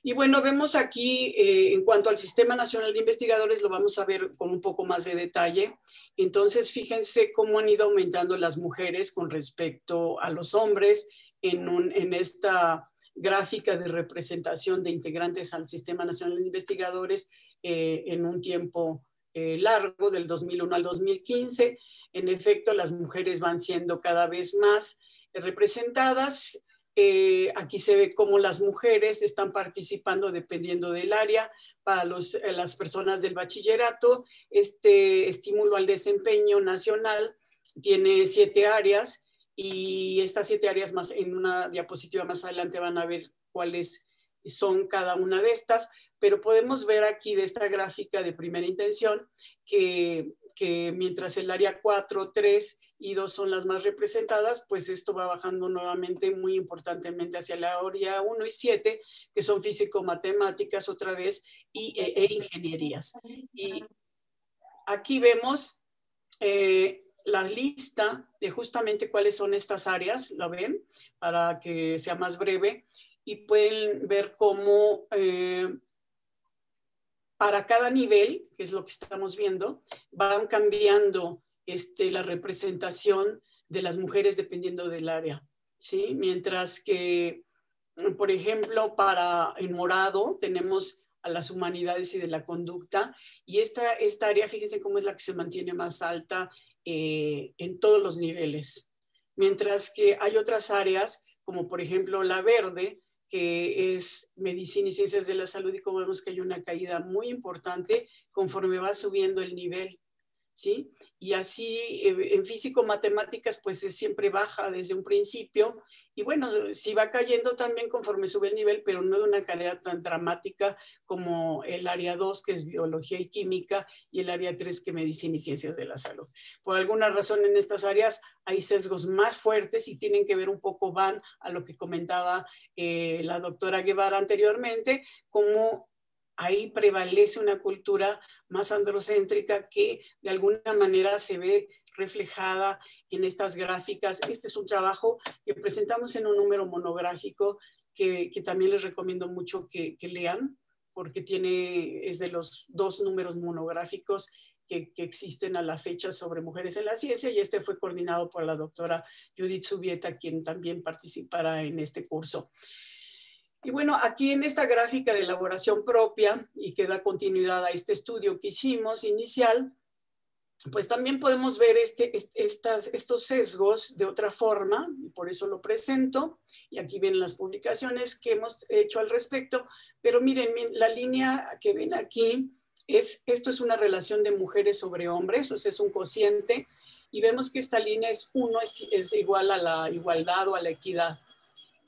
Y bueno, vemos aquí, en cuanto al Sistema Nacional de Investigadores, lo vamos a ver con un poco más de detalle. Entonces, fíjense cómo han ido aumentando las mujeres con respecto a los hombres en esta gráfica de representación de integrantes al Sistema Nacional de Investigadores en un tiempo largo, del 2001 al 2015. En efecto, las mujeres van siendo cada vez más representadas. Aquí se ve cómo las mujeres están participando dependiendo del área. Para las personas del bachillerato, este estímulo al desempeño nacional tiene 7 áreas, y estas 7 áreas, más en una diapositiva más adelante van a ver cuáles son cada una de estas, pero podemos ver aquí de esta gráfica de primera intención que mientras el área 4, 3 y 2 son las más representadas, pues esto va bajando nuevamente muy importantemente hacia la área 1 y 7, que son físico-matemáticas otra vez, e ingenierías. Y aquí vemos la lista de justamente cuáles son estas áreas, ¿la ven? Para que sea más breve, y pueden ver cómo para cada nivel, que es lo que estamos viendo, van cambiando la representación de las mujeres dependiendo del área, ¿sí? Mientras que, por ejemplo, en morado tenemos a las humanidades y de la conducta, y esta área, fíjense cómo es la que se mantiene más alta en todos los niveles. Mientras que hay otras áreas, como por ejemplo la verde, que es medicina y ciencias de la salud, y como vemos que hay una caída muy importante conforme va subiendo el nivel, ¿sí? Y así en físico-matemáticas pues siempre baja desde un principio, y bueno, sí va cayendo también conforme sube el nivel, pero no de una manera tan dramática como el área 2, que es biología y química, y el área 3, que es medicina y ciencias de la salud. Por alguna razón en estas áreas hay sesgos más fuertes, y tienen que ver un poco, van a lo que comentaba la doctora Guevara anteriormente, como ahí prevalece una cultura más androcéntrica que de alguna manera se ve reflejada en estas gráficas. Este es un trabajo que presentamos en un número monográfico que también les recomiendo mucho que lean, porque es de los 2 números monográficos que existen a la fecha sobre mujeres en la ciencia, y este fue coordinado por la doctora Judith Subieta, quien también participará en este curso. Y bueno, aquí en esta gráfica de elaboración propia, y que da continuidad a este estudio que hicimos inicial, pues también podemos ver estos sesgos de otra forma, y por eso lo presento, y aquí ven las publicaciones que hemos hecho al respecto. Pero miren, la línea que ven aquí, esto es una relación de mujeres sobre hombres, o sea, es un cociente, y vemos que esta línea es 1, es igual a la igualdad o a la equidad.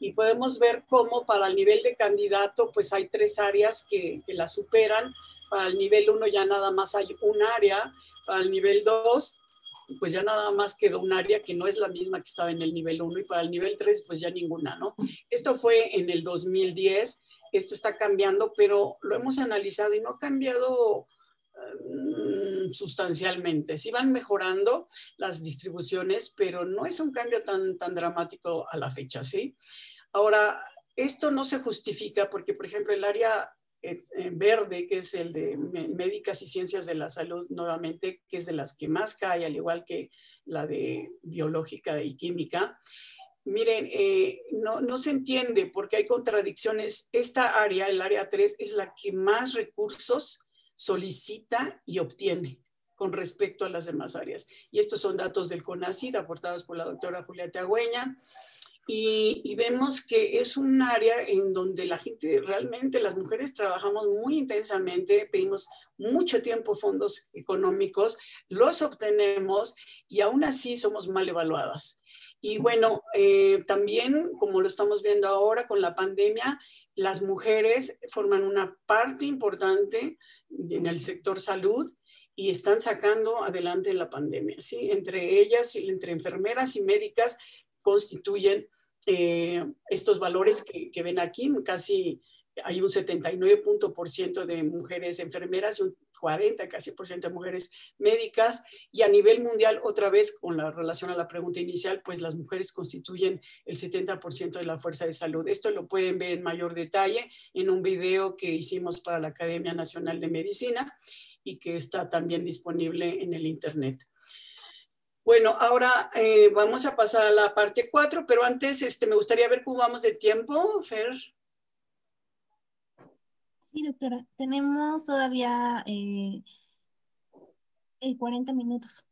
Y podemos ver cómo para el nivel de candidato, pues hay 3 áreas que la superan. Para el nivel 1 ya nada más hay un área. Para el nivel 2, pues ya nada más quedó un área que no es la misma que estaba en el nivel 1. Y para el nivel 3, pues ya ninguna, ¿no? Esto fue en el 2010. Esto está cambiando, pero lo hemos analizado y no ha cambiado sustancialmente. Sí van mejorando las distribuciones, pero no es un cambio tan dramático a la fecha, ¿sí? Ahora, esto no se justifica porque, por ejemplo, el área verde, que es el de médicas y ciencias de la salud, nuevamente, que es de las que más cae, al igual que la de biológica y química. Miren, no se entiende porque hay contradicciones. Esta área, el área 3, es la que más recursos solicita y obtiene con respecto a las demás áreas. Y estos son datos del CONACYT aportados por la doctora Julieta Agüeña. Y vemos que es un área en donde la gente, realmente las mujeres trabajamos muy intensamente, pedimos mucho tiempo fondos económicos, los obtenemos y aún así somos mal evaluadas. Y bueno, también como lo estamos viendo ahora con la pandemia, las mujeres forman una parte importante en el sector salud y están sacando adelante la pandemia, ¿sí? Entre ellas, entre enfermeras y médicas, constituyen estos valores que ven aquí. Casi hay un 79% de mujeres enfermeras y un 40 casi por ciento de mujeres médicas, y a nivel mundial, otra vez con la relación a la pregunta inicial, pues las mujeres constituyen el 70% de la fuerza de salud. Esto lo pueden ver en mayor detalle en un video que hicimos para la Academia Nacional de Medicina y que está también disponible en el internet. Bueno, ahora vamos a pasar a la parte 4, pero antes me gustaría ver cómo vamos de tiempo, Fer. Sí, doctora, tenemos todavía 40 minutos.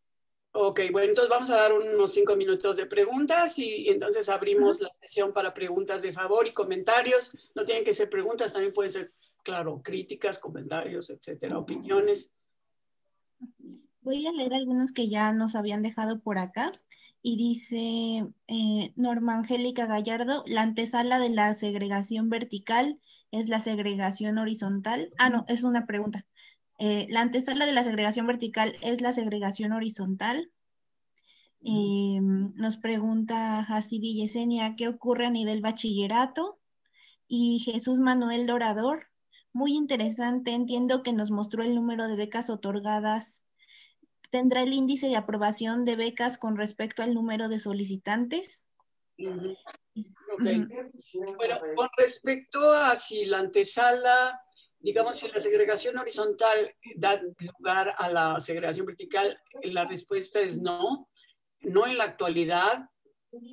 Ok, bueno, entonces vamos a dar unos 5 minutos de preguntas y entonces abrimos la sesión para preguntas de favor y comentarios. No tienen que ser preguntas, también pueden ser, claro, críticas, comentarios, etcétera, opiniones. Voy a leer algunos que ya nos habían dejado por acá. Y dice Norma Angélica Gallardo, la antesala de la segregación vertical es la segregación horizontal. Ah, no, es una pregunta. La antesala de la segregación vertical es la segregación horizontal. Nos pregunta Jassi Villasenia, ¿qué ocurre a nivel bachillerato? Y Jesús Manuel Dorador, muy interesante, entiendo que nos mostró el número de becas otorgadas. ¿Tendrá el índice de aprobación de becas con respecto al número de solicitantes? Okay. Bueno, con respecto a si la antesala, digamos, si la segregación horizontal da lugar a la segregación vertical, la respuesta es no. No en la actualidad,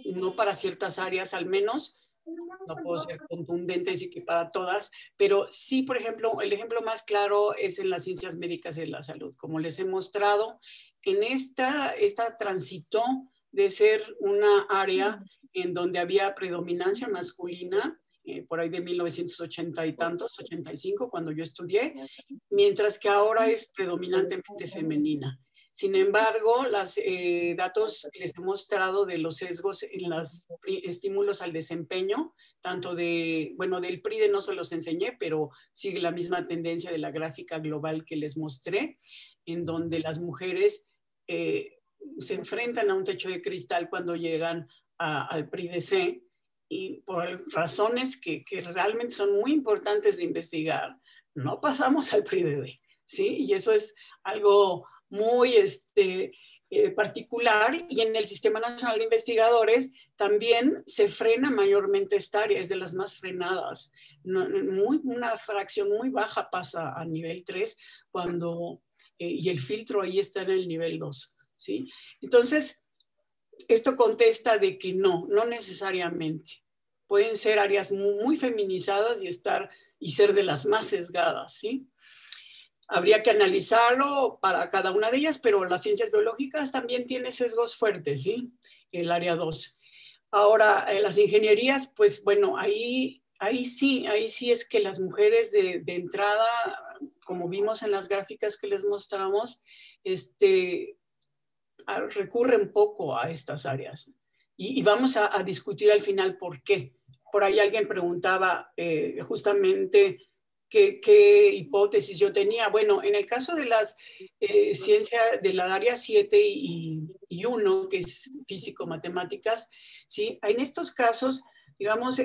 no para ciertas áreas al menos. No puedo ser contundente y decir que para todas, pero sí, por ejemplo, el ejemplo más claro es en las ciencias médicas de la salud. Como les he mostrado, en esta transitó de ser una área en donde había predominancia masculina, por ahí de 1980 y tantos, 85, cuando yo estudié, mientras que ahora es predominantemente femenina. Sin embargo, los datos que les he mostrado de los sesgos en los estímulos al desempeño, tanto del PRIDE no se los enseñé, pero sigue la misma tendencia de la gráfica global que les mostré, en donde las mujeres se enfrentan a un techo de cristal cuando llegan al PRIDE-C, y por razones que realmente son muy importantes de investigar, no pasamos al PRIDE-D, ¿sí? Y eso es algo muy particular, y en el Sistema Nacional de Investigadores también se frena mayormente esta área, es de las más frenadas. Una fracción muy baja pasa a nivel 3 cuando, y el filtro ahí está en el nivel 2, ¿sí? Entonces, esto contesta de que no necesariamente. Pueden ser áreas muy feminizadas y ser de las más sesgadas, ¿sí? Habría que analizarlo para cada una de ellas, pero las ciencias biológicas también tienen sesgos fuertes, ¿sí? El área 2. Ahora, las ingenierías, pues bueno, ahí sí es que las mujeres de entrada, como vimos en las gráficas que les mostramos, recurren poco a estas áreas. Y vamos a discutir al final por qué. Por ahí alguien preguntaba justamente qué hipótesis yo tenía. Bueno, en el caso de las ciencias de la área 7 y 1, que es físico-matemáticas, ¿sí? En estos casos, digamos,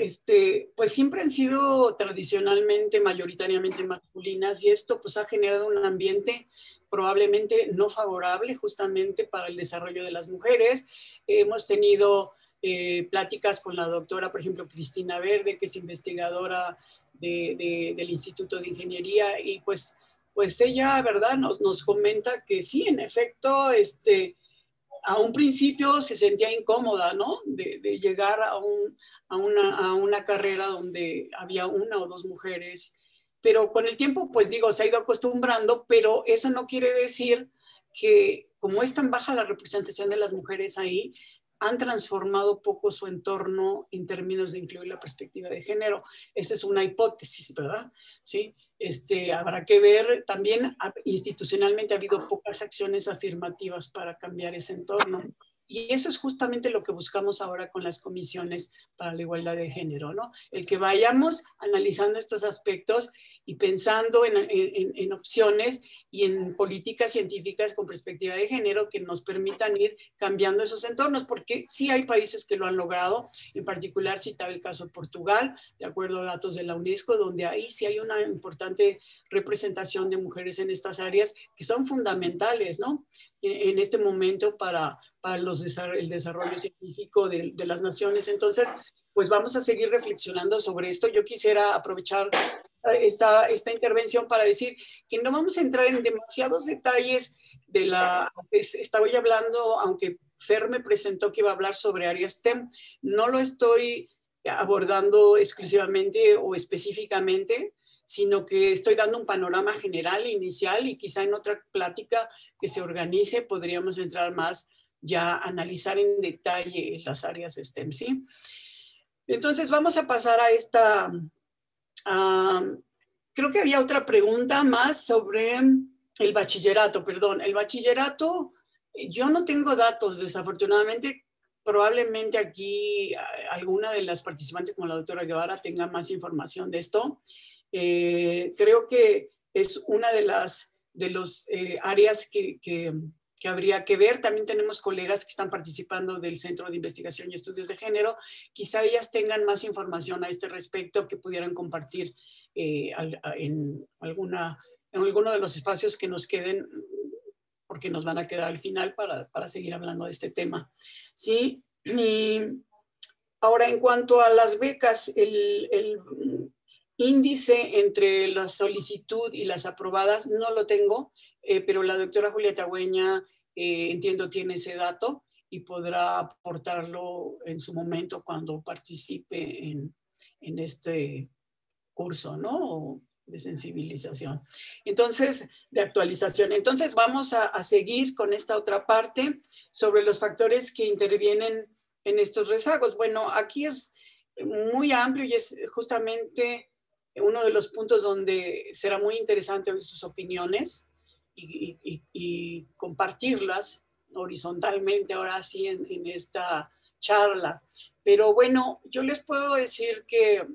pues siempre han sido tradicionalmente, mayoritariamente masculinas, y esto pues ha generado un ambiente probablemente no favorable justamente para el desarrollo de las mujeres. Hemos tenido pláticas con la doctora, por ejemplo, Cristina Verde, que es investigadora del Instituto de Ingeniería, y pues ella, ¿verdad?, nos comenta que sí, en efecto, a un principio se sentía incómoda, ¿no?, de llegar a una carrera donde había una o dos mujeres, pero con el tiempo, pues digo, se ha ido acostumbrando, pero eso no quiere decir que como es tan baja la representación de las mujeres ahí, han transformado poco su entorno en términos de incluir la perspectiva de género. Esa es una hipótesis, ¿verdad? Sí. Habrá que ver, también institucionalmente ha habido pocas acciones afirmativas para cambiar ese entorno. Y eso es justamente lo que buscamos ahora con las comisiones para la igualdad de género, ¿no? El que vayamos analizando estos aspectos y pensando en opciones y en políticas científicas con perspectiva de género que nos permitan ir cambiando esos entornos, porque sí hay países que lo han logrado, en particular citaba el caso de Portugal, de acuerdo a datos de la UNESCO, donde ahí sí hay una importante representación de mujeres en estas áreas que son fundamentales, ¿no?, en este momento para el desarrollo científico de las naciones. Entonces, pues vamos a seguir reflexionando sobre esto. Yo quisiera aprovechar esta intervención para decir que no vamos a entrar en demasiados detalles estaba hablando, aunque Fer me presentó que iba a hablar sobre áreas STEM, no lo estoy abordando exclusivamente o específicamente, sino que estoy dando un panorama general inicial, y quizá en otra plática que se organice podríamos entrar más ya a analizar en detalle las áreas STEM, ¿sí? Entonces vamos a pasar a esta... creo que había otra pregunta más sobre el bachillerato, perdón. El bachillerato, yo no tengo datos, desafortunadamente. Probablemente aquí alguna de las participantes, como la doctora Guevara, tenga más información de esto. Creo que es una de las áreas que habría que ver. También tenemos colegas que están participando del Centro de Investigación y Estudios de Género. Quizá ellas tengan más información a este respecto que pudieran compartir en alguno de los espacios que nos queden, porque nos van a quedar al final para seguir hablando de este tema. Sí, y ahora en cuanto a las becas, el índice entre la solicitud y las aprobadas no lo tengo, pero la doctora Julieta Güeña, entiendo, tiene ese dato y podrá aportarlo en su momento cuando participe en este curso, ¿no?, de sensibilización. Entonces, de actualización. Entonces, vamos a seguir con esta otra parte sobre los factores que intervienen en estos rezagos. Bueno, aquí es muy amplio y es justamente uno de los puntos donde será muy interesante oír sus opiniones y compartirlas horizontalmente ahora sí en esta charla. Pero bueno, yo les puedo decir que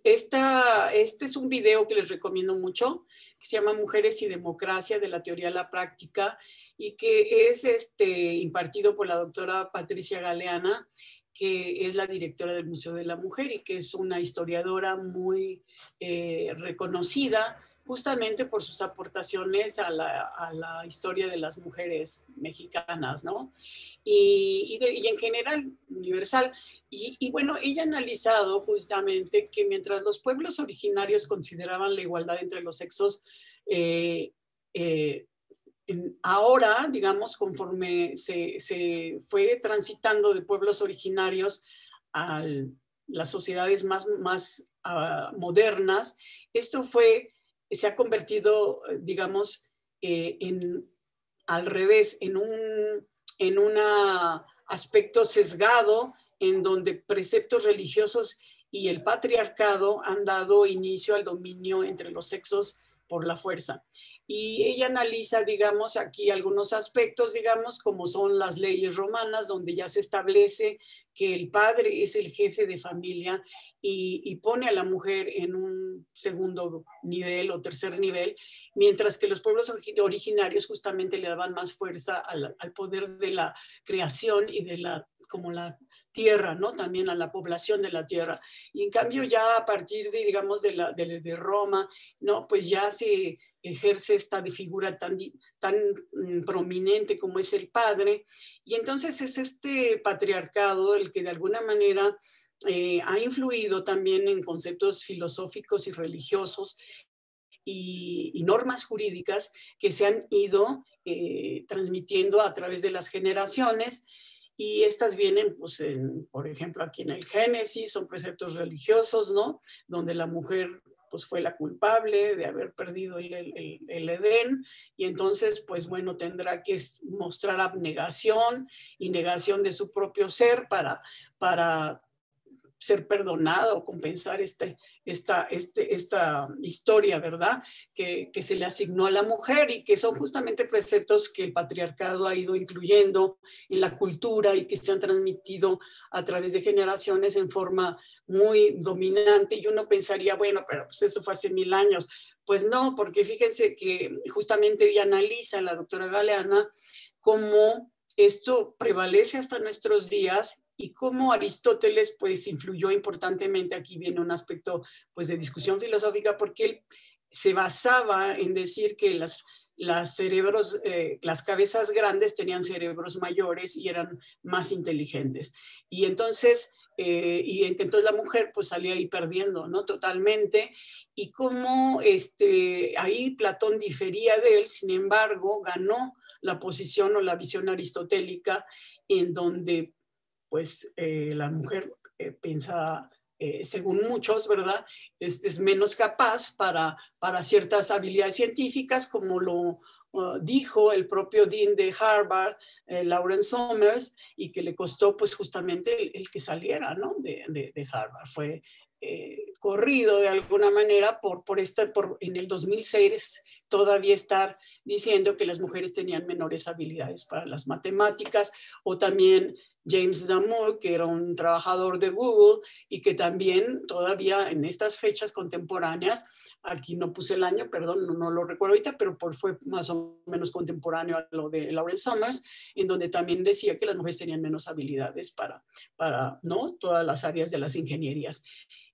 este es un video que les recomiendo mucho, que se llama Mujeres y Democracia, de la teoría a la práctica, y que es impartido por la doctora Patricia Galeana, que es la directora del Museo de la Mujer y que es una historiadora muy reconocida justamente por sus aportaciones a la historia de las mujeres mexicanas, ¿no? Y en general, universal. Y bueno, ella ha analizado justamente que mientras los pueblos originarios consideraban la igualdad entre los sexos, ahora, digamos, conforme se fue transitando de pueblos originarios a las sociedades más modernas, esto se ha convertido, digamos, al revés, en un aspecto sesgado, en donde preceptos religiosos y el patriarcado han dado inicio al dominio entre los sexos por la fuerza. Y ella analiza, digamos, aquí algunos aspectos, digamos, como son las leyes romanas, donde ya se establece que el padre es el jefe de familia y pone a la mujer en un segundo nivel o tercer nivel, mientras que los pueblos originarios justamente le daban más fuerza al poder de la creación y de la tierra, ¿no? También a la población de la tierra. Y en cambio ya a partir de, digamos, de Roma, ¿no? Pues ya se ejerce esta figura tan prominente como es el padre. Y entonces es este patriarcado el que de alguna manera ha influido también en conceptos filosóficos y religiosos y normas jurídicas que se han ido transmitiendo a través de las generaciones. Y estas vienen, pues, por ejemplo, aquí en el Génesis, son preceptos religiosos, ¿no? Donde la mujer, pues, fue la culpable de haber perdido el Edén, y entonces, pues, bueno, tendrá que mostrar abnegación y negación de su propio ser para ser perdonada o compensar esta historia, ¿verdad? Que se le asignó a la mujer, y que son justamente preceptos que el patriarcado ha ido incluyendo en la cultura y que se han transmitido a través de generaciones en forma muy dominante. Y uno pensaría, bueno, pero pues eso fue hace 1000 años. Pues no, porque fíjense que justamente ella analiza, la doctora Galeana, cómo esto prevalece hasta nuestros días y cómo Aristóteles pues influyó importantemente. Aquí viene un aspecto pues de discusión filosófica, porque él se basaba en decir que las cabezas grandes tenían cerebros mayores y eran más inteligentes. Y entonces, entonces la mujer pues salía ahí perdiendo, ¿no? Totalmente. Y cómo ahí Platón difería de él, sin embargo, ganó la posición o la visión aristotélica, en donde pues la mujer piensa, según muchos, ¿verdad? Es menos capaz para ciertas habilidades científicas, como lo dijo el propio dean de Harvard, Lawrence Summers, y que le costó pues justamente el que saliera, ¿no? de Harvard. Fue corrido de alguna manera por en el 2006 todavía estar diciendo que las mujeres tenían menores habilidades para las matemáticas. O también James Damore, que era un trabajador de Google y que también todavía en estas fechas contemporáneas, aquí no puse el año, perdón, no lo recuerdo ahorita, pero fue más o menos contemporáneo a lo de Lawrence Summers, en donde también decía que las mujeres tenían menos habilidades para ¿no? todas las áreas de las ingenierías.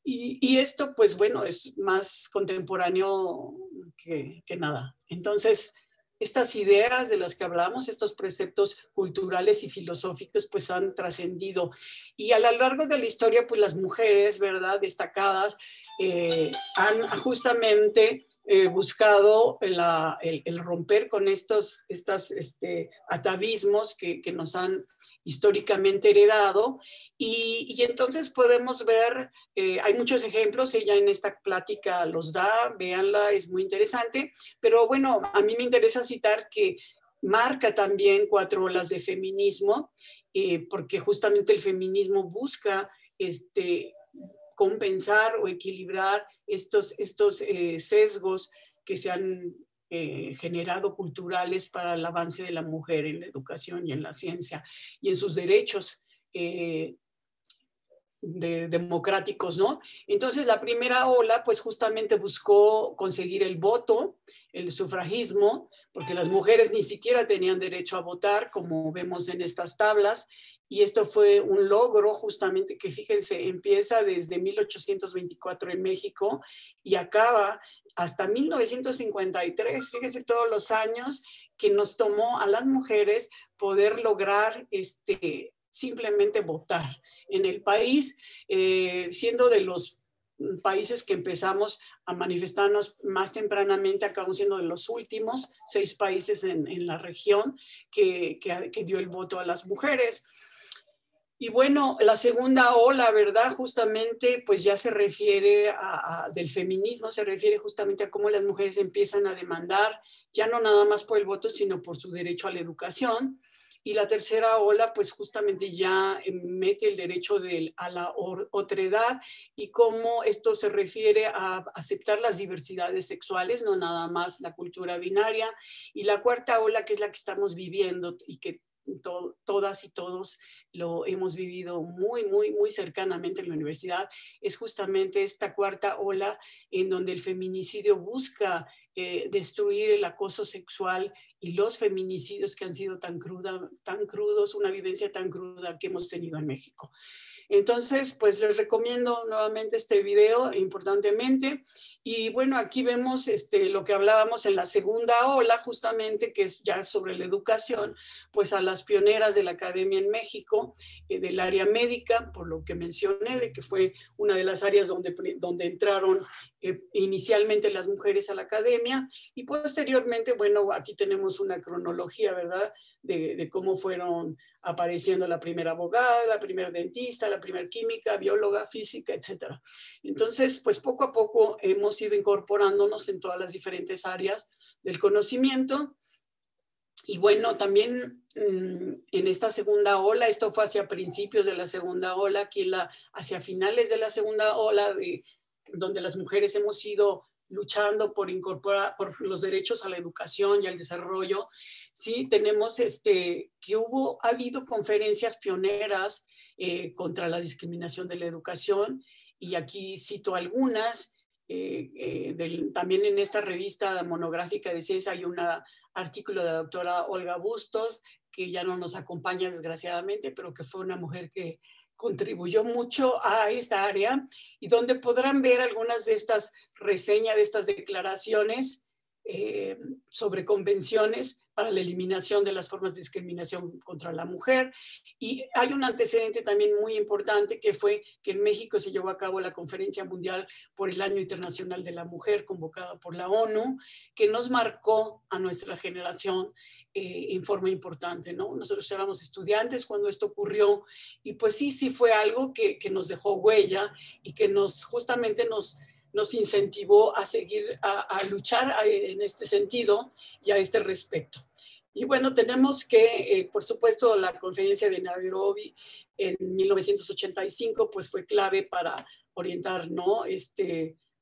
Y esto, pues bueno, es más contemporáneo que nada. Entonces, estas ideas de las que hablamos, estos preceptos culturales y filosóficos, pues han trascendido. Y a lo largo de la historia, pues las mujeres, ¿verdad?, destacadas, han justamente buscado el romper con estos atavismos que nos han históricamente heredado. Y entonces podemos ver, hay muchos ejemplos, ella en esta plática los da, véanla, es muy interesante, pero bueno, a mí me interesa citar que marca también 4 olas de feminismo, porque justamente el feminismo busca compensar o equilibrar estos sesgos que se han generado culturales para el avance de la mujer en la educación y en la ciencia y en sus derechos democráticos, ¿no? Entonces la primera ola pues justamente buscó conseguir el voto, el sufragismo, porque las mujeres ni siquiera tenían derecho a votar, como vemos en estas tablas, y esto fue un logro justamente que, fíjense, empieza desde 1824 en México y acaba hasta 1953, fíjense todos los años que nos tomó a las mujeres poder lograr simplemente votar en el país, siendo de los países que empezamos a manifestarnos más tempranamente, acabamos siendo de los últimos 6 países en la región que dio el voto a las mujeres. Y bueno, la segunda ola, ¿verdad? Justamente, pues ya se refiere del feminismo, se refiere justamente a cómo las mujeres empiezan a demandar, ya no nada más por el voto, sino por su derecho a la educación. Y la tercera ola, pues justamente ya mete el derecho a la otredad y cómo esto se refiere a aceptar las diversidades sexuales, no nada más la cultura binaria. Y la cuarta ola, que es la que estamos viviendo y que todas y todos lo hemos vivido muy, muy, muy cercanamente en la universidad, es justamente esta cuarta ola en donde el feminicidio busca destruir el acoso sexual y los feminicidios que han sido tan crudos, una vivencia tan cruda que hemos tenido en México. Entonces, pues les recomiendo nuevamente este video importantemente. Y bueno, aquí vemos lo que hablábamos en la segunda ola, justamente, que es ya sobre la educación, pues a las pioneras de la academia en México, del área médica, por lo que mencioné, de que fue una de las áreas donde entraron inicialmente las mujeres a la academia, y posteriormente, bueno, aquí tenemos una cronología, ¿verdad?, de cómo fueron apareciendo la primera abogada, la primera dentista, la primera química, bióloga, física, etc. Entonces, pues poco a poco hemos ido incorporándonos en todas las diferentes áreas del conocimiento. Y bueno, también en esta segunda ola, esto fue hacia principios de la segunda ola, aquí hacia finales de la segunda ola, donde las mujeres hemos ido luchando por incorporar por los derechos a la educación y al desarrollo. Sí, tenemos que ha habido conferencias pioneras contra la discriminación de la educación, y aquí cito algunas. También en esta revista monográfica de CES hay un artículo de la doctora Olga Bustos, que ya no nos acompaña desgraciadamente, pero que fue una mujer que contribuyó mucho a esta área, y donde podrán ver algunas de estas reseñas, de estas declaraciones sobre convenciones para la eliminación de las formas de discriminación contra la mujer. Y hay un antecedente también muy importante, que fue que en México se llevó a cabo la Conferencia Mundial por el Año Internacional de la Mujer, convocada por la ONU, que nos marcó a nuestra generación en forma importante, ¿no? Nosotros éramos estudiantes cuando esto ocurrió, y pues sí fue algo que nos dejó huella y que justamente nos incentivó a seguir, a luchar en este sentido y a este respecto. Y bueno, tenemos que, por supuesto, la conferencia de Nairobi en 1985, pues fue clave para orientar, ¿no?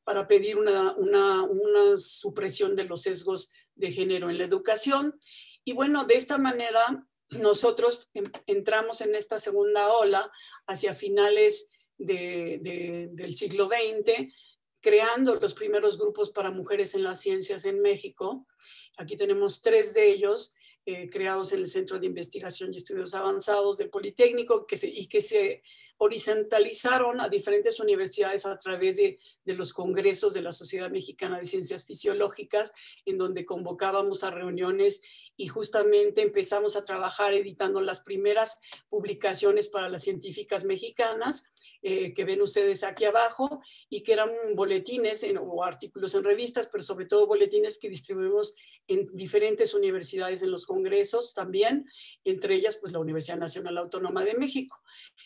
Para pedir una supresión de los sesgos de género en la educación. Y bueno, de esta manera nosotros entramos en esta segunda ola hacia finales del siglo XX, creando los primeros grupos para mujeres en las ciencias en México. Aquí tenemos 3 de ellos, creados en el Centro de Investigación y Estudios Avanzados del Politécnico, que se horizontalizaron a diferentes universidades a través de los congresos de la Sociedad Mexicana de Ciencias Fisiológicas, en donde convocábamos a reuniones y justamente empezamos a trabajar editando las primeras publicaciones para las científicas mexicanas, que ven ustedes aquí abajo, y que eran boletines o artículos en revistas, pero sobre todo boletines que distribuimos en diferentes universidades en los congresos también, entre ellas pues la Universidad Nacional Autónoma de México.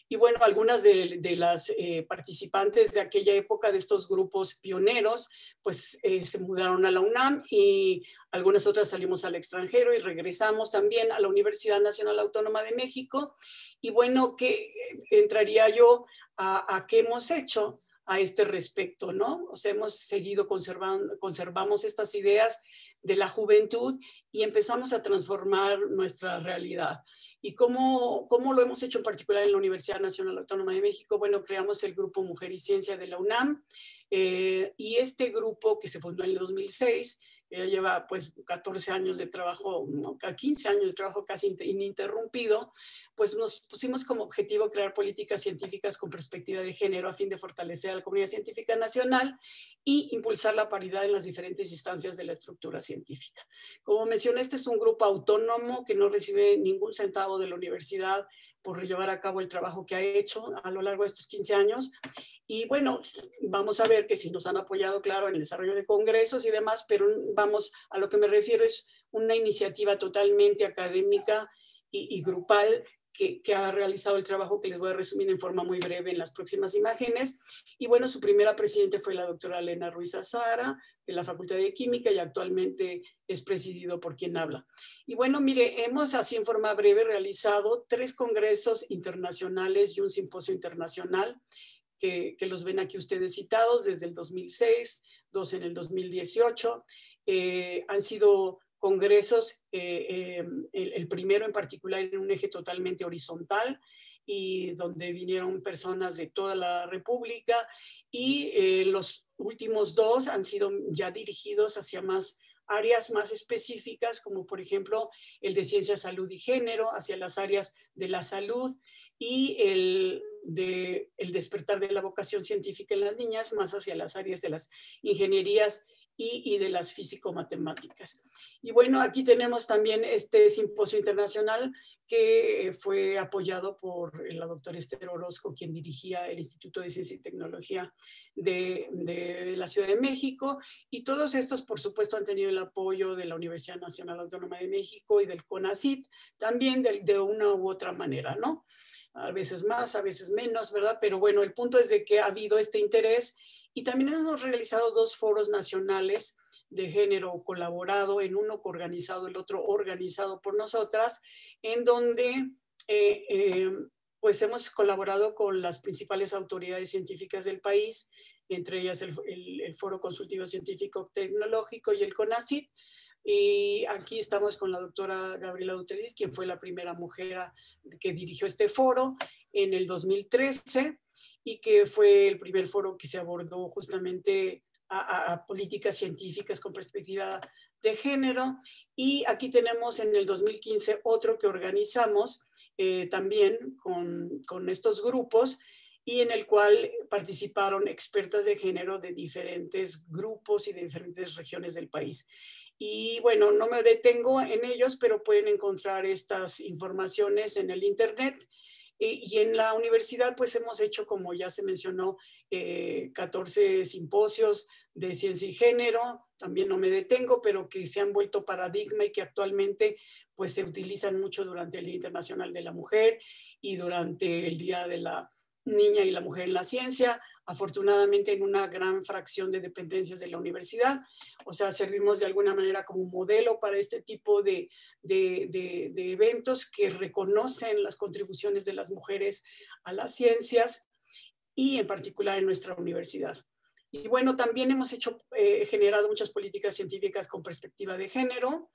Y bueno, algunas de las participantes de aquella época, de estos grupos pioneros, pues se mudaron a la UNAM, y algunas otras salimos al extranjero y regresamos también a la Universidad Nacional Autónoma de México. Y bueno, ¿qué entraría yo a qué hemos hecho a este respecto, ¿no? O sea, hemos seguido conservamos estas ideas de la juventud y empezamos a transformar nuestra realidad. ¿Y cómo lo hemos hecho en particular en la Universidad Nacional Autónoma de México? Bueno, creamos el Grupo Mujer y Ciencia de la UNAM, y este grupo, que se fundó en el 2006, lleva pues 14 años de trabajo, ¿no? 15 años de trabajo casi ininterrumpido, pues nos pusimos como objetivo crear políticas científicas con perspectiva de género a fin de fortalecer a la comunidad científica nacional y impulsar la paridad en las diferentes instancias de la estructura científica. Como mencioné, este es un grupo autónomo que no recibe ningún centavo de la universidad por llevar a cabo el trabajo que ha hecho a lo largo de estos 15 años. Y bueno, vamos a ver que sí nos han apoyado, claro, en el desarrollo de congresos y demás, pero vamos, a lo que me refiero es una iniciativa totalmente académica y grupal, que ha realizado el trabajo que les voy a resumir en forma muy breve en las próximas imágenes. Y bueno, su primera presidente fue la doctora Elena Ruiz Azara, de la Facultad de Química, y actualmente es presidido por quien habla. Y bueno, mire, hemos así en forma breve realizado 3 congresos internacionales y un simposio internacional, que los ven aquí ustedes citados, desde el 2006, 2 en el 2018. Han sido congresos, el primero en particular en un eje totalmente horizontal, y donde vinieron personas de toda la República, y los últimos 2 han sido ya dirigidos hacia áreas más específicas, como por ejemplo el de Ciencia, Salud y Género, hacia las áreas de la salud, y el despertar de la vocación científica en las niñas, más hacia las áreas de las ingenierías y de las físico-matemáticas. Y bueno, aquí tenemos también este simposio internacional que fue apoyado por la doctora Esther Orozco, quien dirigía el Instituto de Ciencia y Tecnología de la Ciudad de México, y todos estos, por supuesto, han tenido el apoyo de la Universidad Nacional Autónoma de México y del CONACYT, también de una u otra manera, ¿no? A veces más, a veces menos, ¿verdad? Pero bueno, el punto es de que ha habido este interés, y también hemos realizado 2 foros nacionales de género colaborado, en uno coorganizado, el otro organizado por nosotras, en donde pues hemos colaborado con las principales autoridades científicas del país, entre ellas el Foro Consultivo Científico Tecnológico y el CONACYT. Y aquí estamos con la doctora Gabriela Duteriz, quien fue la primera mujer que dirigió este foro en el 2013, y que fue el primer foro que se abordó justamente a políticas científicas con perspectiva de género. Y aquí tenemos en el 2015 otro que organizamos también con estos grupos, y en el cual participaron expertas de género de diferentes grupos y de diferentes regiones del país. Y bueno, no me detengo en ellos, pero pueden encontrar estas informaciones en el internet. Y en la universidad pues hemos hecho, como ya se mencionó, 14 simposios de ciencia y género. También no me detengo, pero que se han vuelto paradigma y que actualmente pues se utilizan mucho durante el Día Internacional de la Mujer y durante el Día de la Niña y la Mujer en la Ciencia, afortunadamente en una gran fracción de dependencias de la universidad. O sea, servimos de alguna manera como modelo para este tipo de eventos que reconocen las contribuciones de las mujeres a las ciencias, y en particular en nuestra universidad. Y bueno, también hemos generado muchas políticas científicas con perspectiva de género.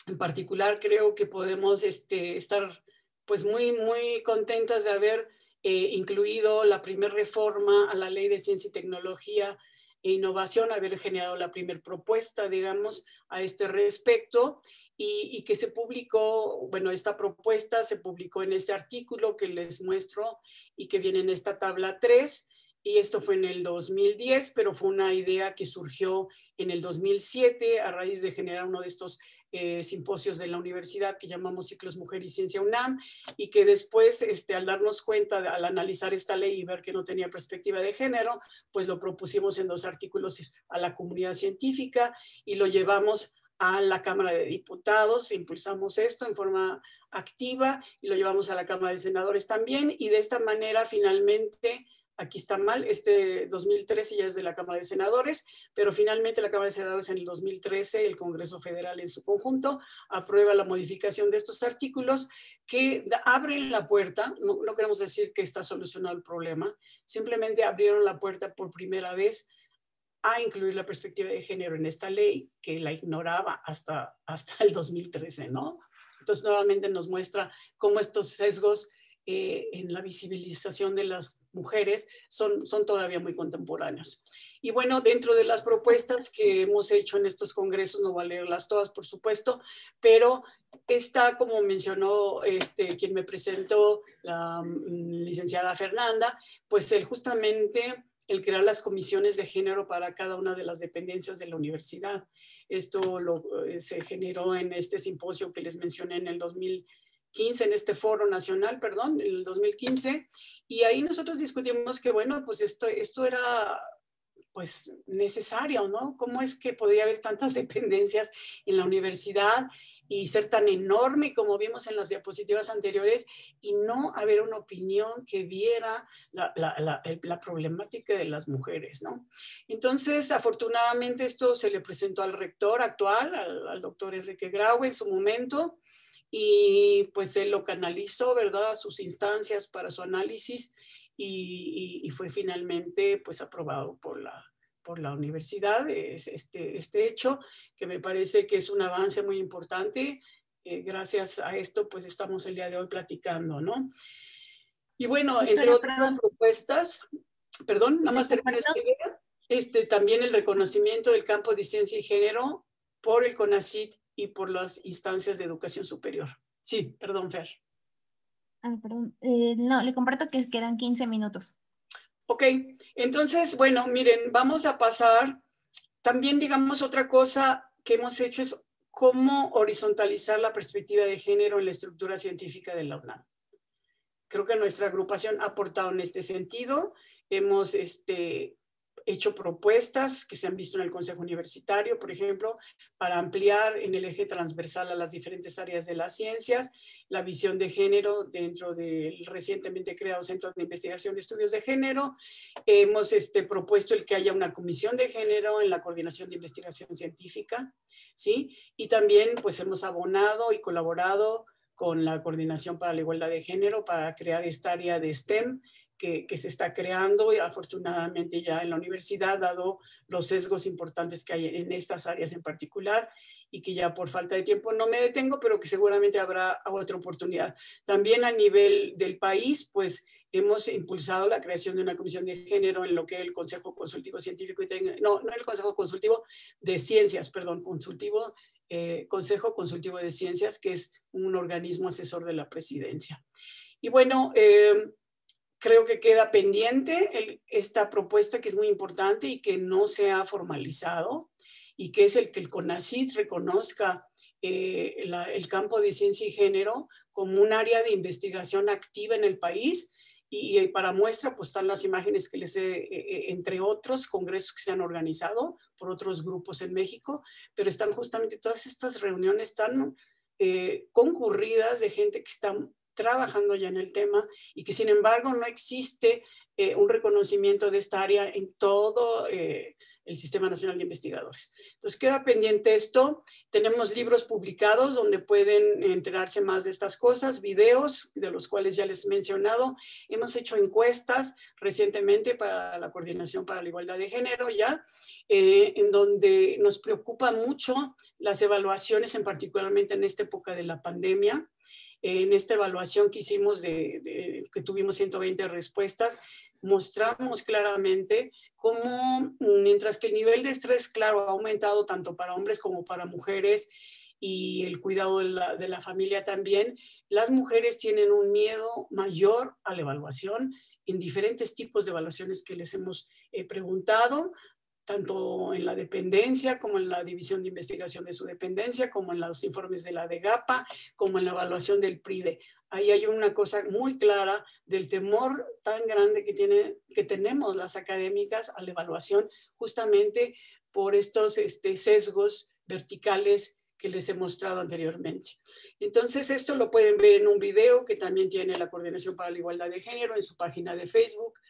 En particular, creo que podemos estar pues muy contentas de haber incluido la primera reforma a la Ley de Ciencia y Tecnología e Innovación, haber generado la primera propuesta, digamos, a este respecto, y que se publicó, bueno, esta propuesta se publicó en este artículo que les muestro y que viene en esta tabla 3, y esto fue en el 2010, pero fue una idea que surgió en el 2007 a raíz de generar uno de estos simposios de la universidad que llamamos Ciclos Mujer y Ciencia UNAM, y que después, al darnos cuenta, al analizar esta ley y ver que no tenía perspectiva de género, pues lo propusimos en 2 artículos a la comunidad científica y lo llevamos a la Cámara de Diputados, impulsamos esto en forma activa y lo llevamos a la Cámara de Senadores también, y de esta manera finalmente, aquí está mal, 2013 ya es de la Cámara de Senadores, pero finalmente la Cámara de Senadores en el 2013, el Congreso Federal en su conjunto, aprueba la modificación de estos artículos que abren la puerta. No queremos decir que está solucionado el problema, simplemente abrieron la puerta por primera vez a incluir la perspectiva de género en esta ley, que la ignoraba hasta el 2013, ¿no? Entonces, nuevamente nos muestra cómo estos sesgos en la visibilización de las mujeres son todavía muy contemporáneos. Y bueno, dentro de las propuestas que hemos hecho en estos congresos, no voy a leerlas todas, por supuesto, pero está, como mencionó quien me presentó, la licenciada Fernanda, pues justamente el crear las comisiones de género para cada una de las dependencias de la universidad. Esto se generó en este simposio que les mencioné en el 2015, en este foro nacional, perdón, en el 2015, y ahí nosotros discutimos que, bueno, pues esto era pues necesario, ¿no? ¿Cómo es que podía haber tantas dependencias en la universidad? y ser tan enorme como vimos en las diapositivas anteriores y no haber una opinión que viera la problemática de las mujeres, ¿no? Entonces, afortunadamente esto se le presentó al rector actual, al doctor Enrique Graue en su momento, y pues él lo canalizó, ¿verdad?, a sus instancias para su análisis y fue finalmente pues aprobado por la universidad, este hecho, que me parece que es un avance muy importante. Gracias a esto, pues estamos el día de hoy platicando, ¿no? Y bueno, entre otras propuestas, perdón, nada más termino esta idea, también el reconocimiento del campo de ciencia y género por el CONACYT y por las instancias de educación superior. Sí, perdón, Fer. Perdón. No, le comparto que quedan 15 minutos. Ok, entonces, bueno, miren, vamos a pasar, también digamos otra cosa que hemos hecho es cómo horizontalizar la perspectiva de género en la estructura científica de la UNAM. Creo que nuestra agrupación ha aportado en este sentido, hemos hecho propuestas que se han visto en el Consejo Universitario, por ejemplo, para ampliar en el eje transversal a las diferentes áreas de las ciencias, la visión de género dentro del recientemente creado Centro de Investigación de Estudios de Género. Hemos propuesto el que haya una comisión de género en la coordinación de investigación científica, ¿sí? Y también pues hemos abonado y colaborado con la Coordinación para la Igualdad de Género para crear esta área de STEM, que se está creando y afortunadamente ya en la universidad, dado los sesgos importantes que hay en estas áreas en particular y que ya por falta de tiempo no me detengo, pero que seguramente habrá otra oportunidad. También a nivel del país, pues hemos impulsado la creación de una comisión de género en lo que es el Consejo Consultivo Científico y Técnico, no el Consejo Consultivo de Ciencias, perdón, Consejo Consultivo de Ciencias, que es un organismo asesor de la presidencia. Y bueno, creo que queda pendiente esta propuesta que es muy importante y que no se ha formalizado y que es el que el CONACYT reconozca el campo de ciencia y género como un área de investigación activa en el país. Y para muestra pues están las imágenes que les he, entre otros congresos que se han organizado por otros grupos en México, pero están justamente todas estas reuniones tan concurridas de gente que está trabajando ya en el tema y que sin embargo no existe un reconocimiento de esta área en todo el Sistema Nacional de Investigadores. Entonces queda pendiente esto. Tenemos libros publicados donde pueden enterarse más de estas cosas, videos de los cuales ya les he mencionado. Hemos hecho encuestas recientemente para la Coordinación para la Igualdad de Género ya, en donde nos preocupa mucho las evaluaciones, particularmente en esta época de la pandemia. En esta evaluación que hicimos, que tuvimos 120 respuestas, mostramos claramente cómo, mientras que el nivel de estrés, claro, ha aumentado tanto para hombres como para mujeres y el cuidado de la familia también, las mujeres tienen un miedo mayor a la evaluación en diferentes tipos de evaluaciones que les hemos preguntado, tanto en la dependencia como en la división de investigación de su dependencia, como en los informes de la DEGAPA, como en la evaluación del PRIDE. Ahí hay una cosa muy clara del temor tan grande que tenemos las académicas a la evaluación, justamente por estos sesgos verticales que les he mostrado anteriormente. Entonces, esto lo pueden ver en un video que también tiene la Coordinación para la Igualdad de Género en su página de Facebook.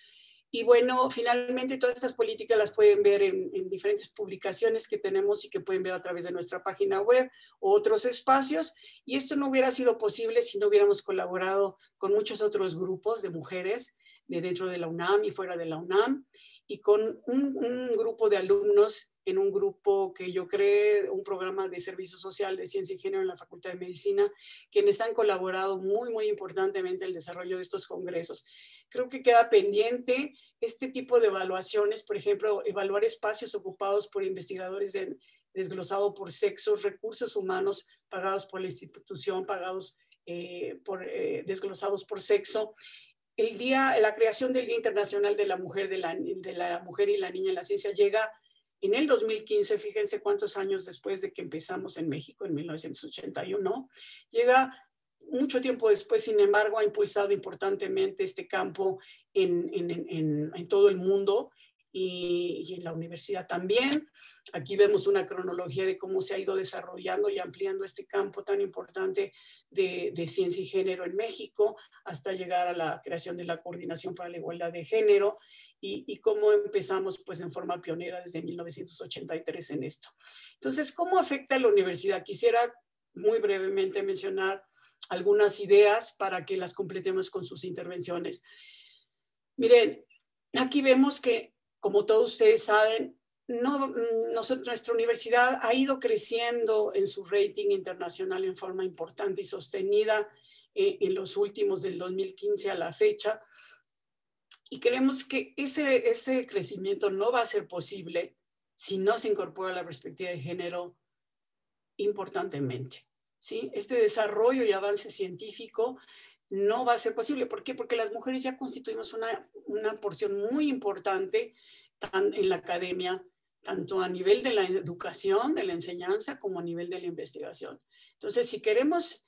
Y bueno, finalmente todas estas políticas las pueden ver en diferentes publicaciones que tenemos y que pueden ver a través de nuestra página web o otros espacios. Y esto no hubiera sido posible si no hubiéramos colaborado con muchos otros grupos de mujeres de dentro de la UNAM y fuera de la UNAM, y con un grupo de alumnos en un grupo que yo creé, un programa de servicio social de ciencia y género en la Facultad de Medicina, quienes han colaborado muy, muy importantemente en el desarrollo de estos congresos. Creo que queda pendiente este tipo de evaluaciones, por ejemplo, evaluar espacios ocupados por investigadores desglosado por sexos, recursos humanos pagados por la institución, pagados desglosados por sexo. La creación del Día Internacional de la Mujer, de la Mujer y la Niña en la Ciencia llega en el 2015, fíjense cuántos años después de que empezamos en México, en 1981, llega mucho tiempo después, sin embargo, ha impulsado importantemente este campo en todo el mundo y en la universidad también. Aquí vemos una cronología de cómo se ha ido desarrollando y ampliando este campo tan importante de ciencia y género en México, hasta llegar a la creación de la Coordinación para la Igualdad de Género, y cómo empezamos pues en forma pionera desde 1983 en esto. Entonces, ¿cómo afecta a la universidad? Quisiera muy brevemente mencionar algunas ideas para que las completemos con sus intervenciones. Miren, aquí vemos que, como todos ustedes saben, nuestra universidad ha ido creciendo en su rating internacional en forma importante y sostenida en los últimos del 2015 a la fecha. Y creemos que ese crecimiento no va a ser posible si no se incorpora la perspectiva de género importantemente, ¿sí? Este desarrollo y avance científico no va a ser posible. ¿Por qué? Porque las mujeres ya constituimos una porción muy importante en la academia, tanto a nivel de la educación, de la enseñanza, como a nivel de la investigación. Entonces, si queremos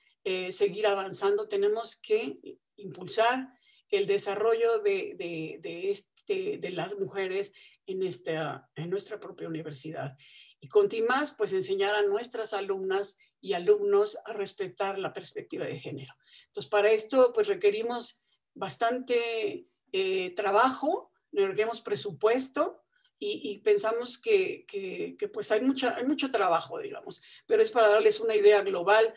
seguir avanzando, tenemos que impulsar el desarrollo de las mujeres en nuestra propia universidad. Y con más, pues enseñar a nuestras alumnas y alumnos a respetar la perspectiva de género. Entonces, para esto, pues requerimos bastante trabajo, requerimos presupuesto, y pensamos que pues hay mucho trabajo, digamos, pero es para darles una idea global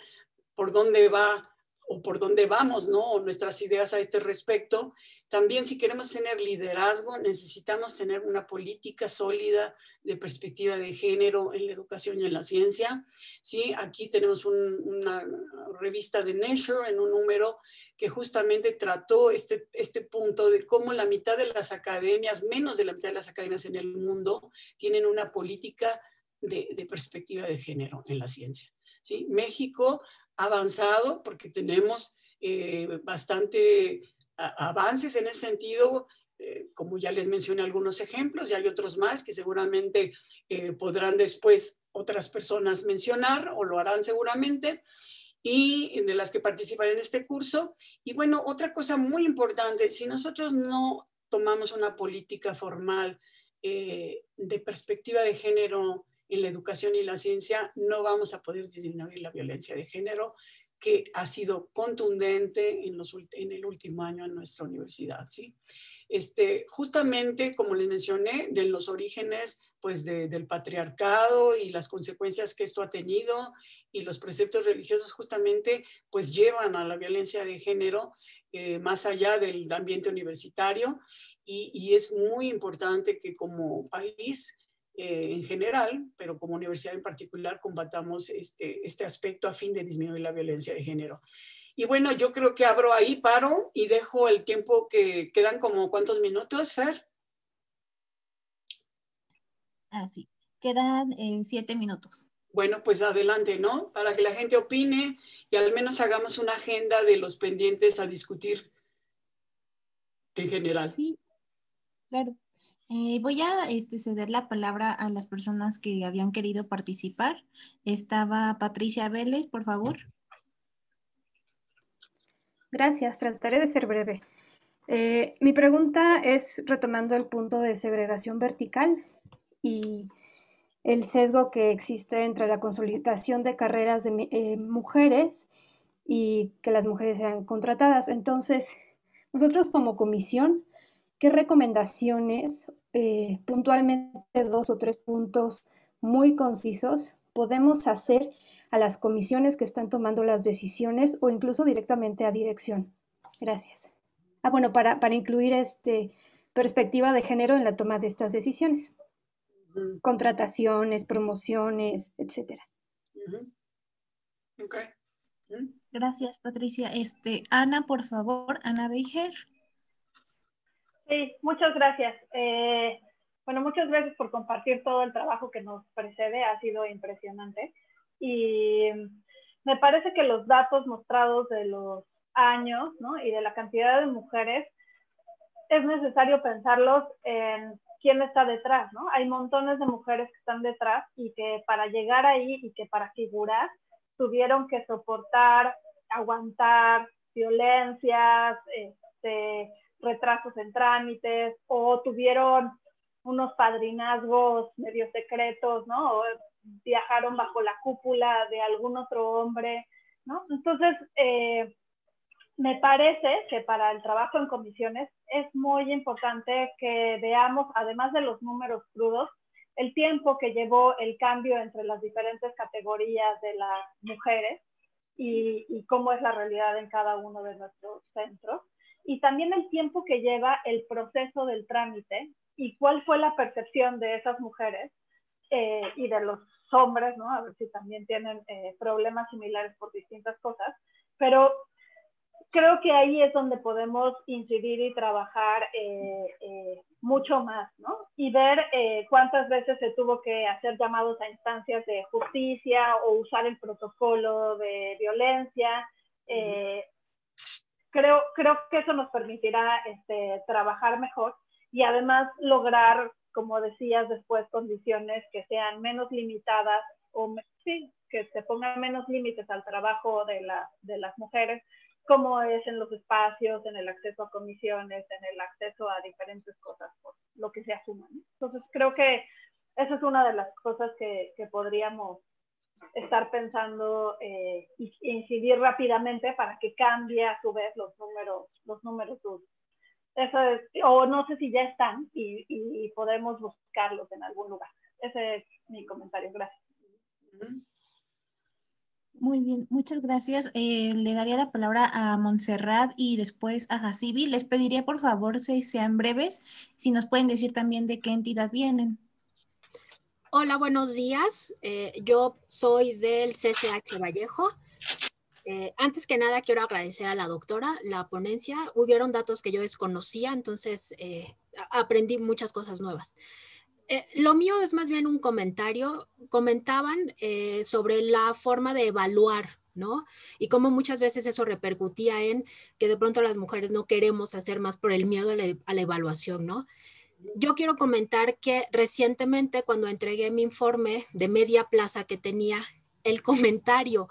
por dónde va o por dónde vamos, ¿no? O nuestras ideas a este respecto. También, si queremos tener liderazgo, necesitamos tener una política sólida de perspectiva de género en la educación y en la ciencia, ¿sí? Aquí tenemos una revista de Nature en un número que justamente trató este punto de cómo la mitad de las academias, menos de la mitad de las academias en el mundo, tienen una política de perspectiva de género en la ciencia, ¿sí? México ha avanzado porque tenemos bastante avances en ese sentido, como ya les mencioné algunos ejemplos, y hay otros más que seguramente podrán después otras personas mencionar, o lo harán seguramente, y de las que participan en este curso. Y bueno, otra cosa muy importante, si nosotros no tomamos una política formal de perspectiva de género en la educación y la ciencia, no vamos a poder disminuir la violencia de género, que ha sido contundente en el último año en nuestra universidad, ¿sí? Justamente, como les mencioné, de los orígenes pues, del patriarcado y las consecuencias que esto ha tenido, y los preceptos religiosos justamente pues llevan a la violencia de género más allá del ambiente universitario, y es muy importante que como país en general, pero como universidad en particular, combatamos este aspecto a fin de disminuir la violencia de género. Y bueno, yo creo que abro ahí, paro y dejo el tiempo que quedan como ¿cuántos minutos, Fer? Así, quedan 7 minutos. Bueno, pues adelante, ¿no? Para que la gente opine y al menos hagamos una agenda de los pendientes a discutir en general. Sí, claro. Voy a ceder la palabra a las personas que habían querido participar. Estaba Patricia Vélez, por favor. Gracias, trataré de ser breve. Mi pregunta es retomando el punto de segregación vertical y el sesgo que existe entre la consolidación de carreras de mujeres y que las mujeres sean contratadas. Entonces, nosotros como comisión, ¿qué recomendaciones, puntualmente 2 o 3 puntos muy concisos, podemos hacer a las comisiones que están tomando las decisiones o incluso directamente a dirección? Gracias. Bueno, para incluir perspectiva de género en la toma de estas decisiones. Contrataciones, promociones, etcétera. Okay. Gracias, Patricia. Ana, por favor, Ana Beijer. Sí, muchas gracias. Bueno, muchas gracias por compartir todo el trabajo que nos precede, ha sido impresionante. Y me parece que los datos mostrados de los años, ¿no? Y de la cantidad de mujeres, es necesario pensarlos en quién está detrás, ¿no? Hay montones de mujeres que están detrás y que para llegar ahí y que para figurar tuvieron que soportar, aguantar violencias, retrasos en trámites, o tuvieron unos padrinazgos medio secretos, ¿no? O viajaron bajo la cúpula de algún otro hombre, ¿no? Entonces, me parece que para el trabajo en comisiones es muy importante que veamos, además de los números crudos, el tiempo que llevó el cambio entre las diferentes categorías de las mujeres y cómo es la realidad en cada uno de nuestros centros. Y también el tiempo que lleva el proceso del trámite y cuál fue la percepción de esas mujeres y de los hombres, ¿no? A ver si también tienen problemas similares por distintas cosas. Pero creo que ahí es donde podemos incidir y trabajar mucho más, ¿no? Y ver cuántas veces se tuvo que hacer llamados a instancias de justicia o usar el protocolo de violencia. Creo que eso nos permitirá trabajar mejor y además lograr, como decías después, condiciones que sean menos limitadas o sí, que se pongan menos límites al trabajo de las mujeres, como es en los espacios, en el acceso a comisiones, en el acceso a diferentes cosas, por lo que se asuma, ¿no? Entonces, creo que esa es una de las cosas que podríamos estar pensando e incidir rápidamente para que cambie a su vez los números duros. Eso es, o no sé si ya están y podemos buscarlos en algún lugar. Ese es mi comentario. Gracias. Muy bien, muchas gracias. Le daría la palabra a Montserrat y después a Hasibi. Les pediría por favor si sean breves, si nos pueden decir también de qué entidad vienen. Hola, buenos días. Yo soy del CCH Vallejo. Antes que nada quiero agradecer a la doctora la ponencia. Hubieron datos que yo desconocía, entonces aprendí muchas cosas nuevas. Lo mío es más bien un comentario. Comentaban sobre la forma de evaluar, ¿no? Y cómo muchas veces eso repercutía en que de pronto las mujeres no queremos hacer más por el miedo a la evaluación, ¿no? Yo quiero comentar que recientemente cuando entregué mi informe de media plaza que tenía, el comentario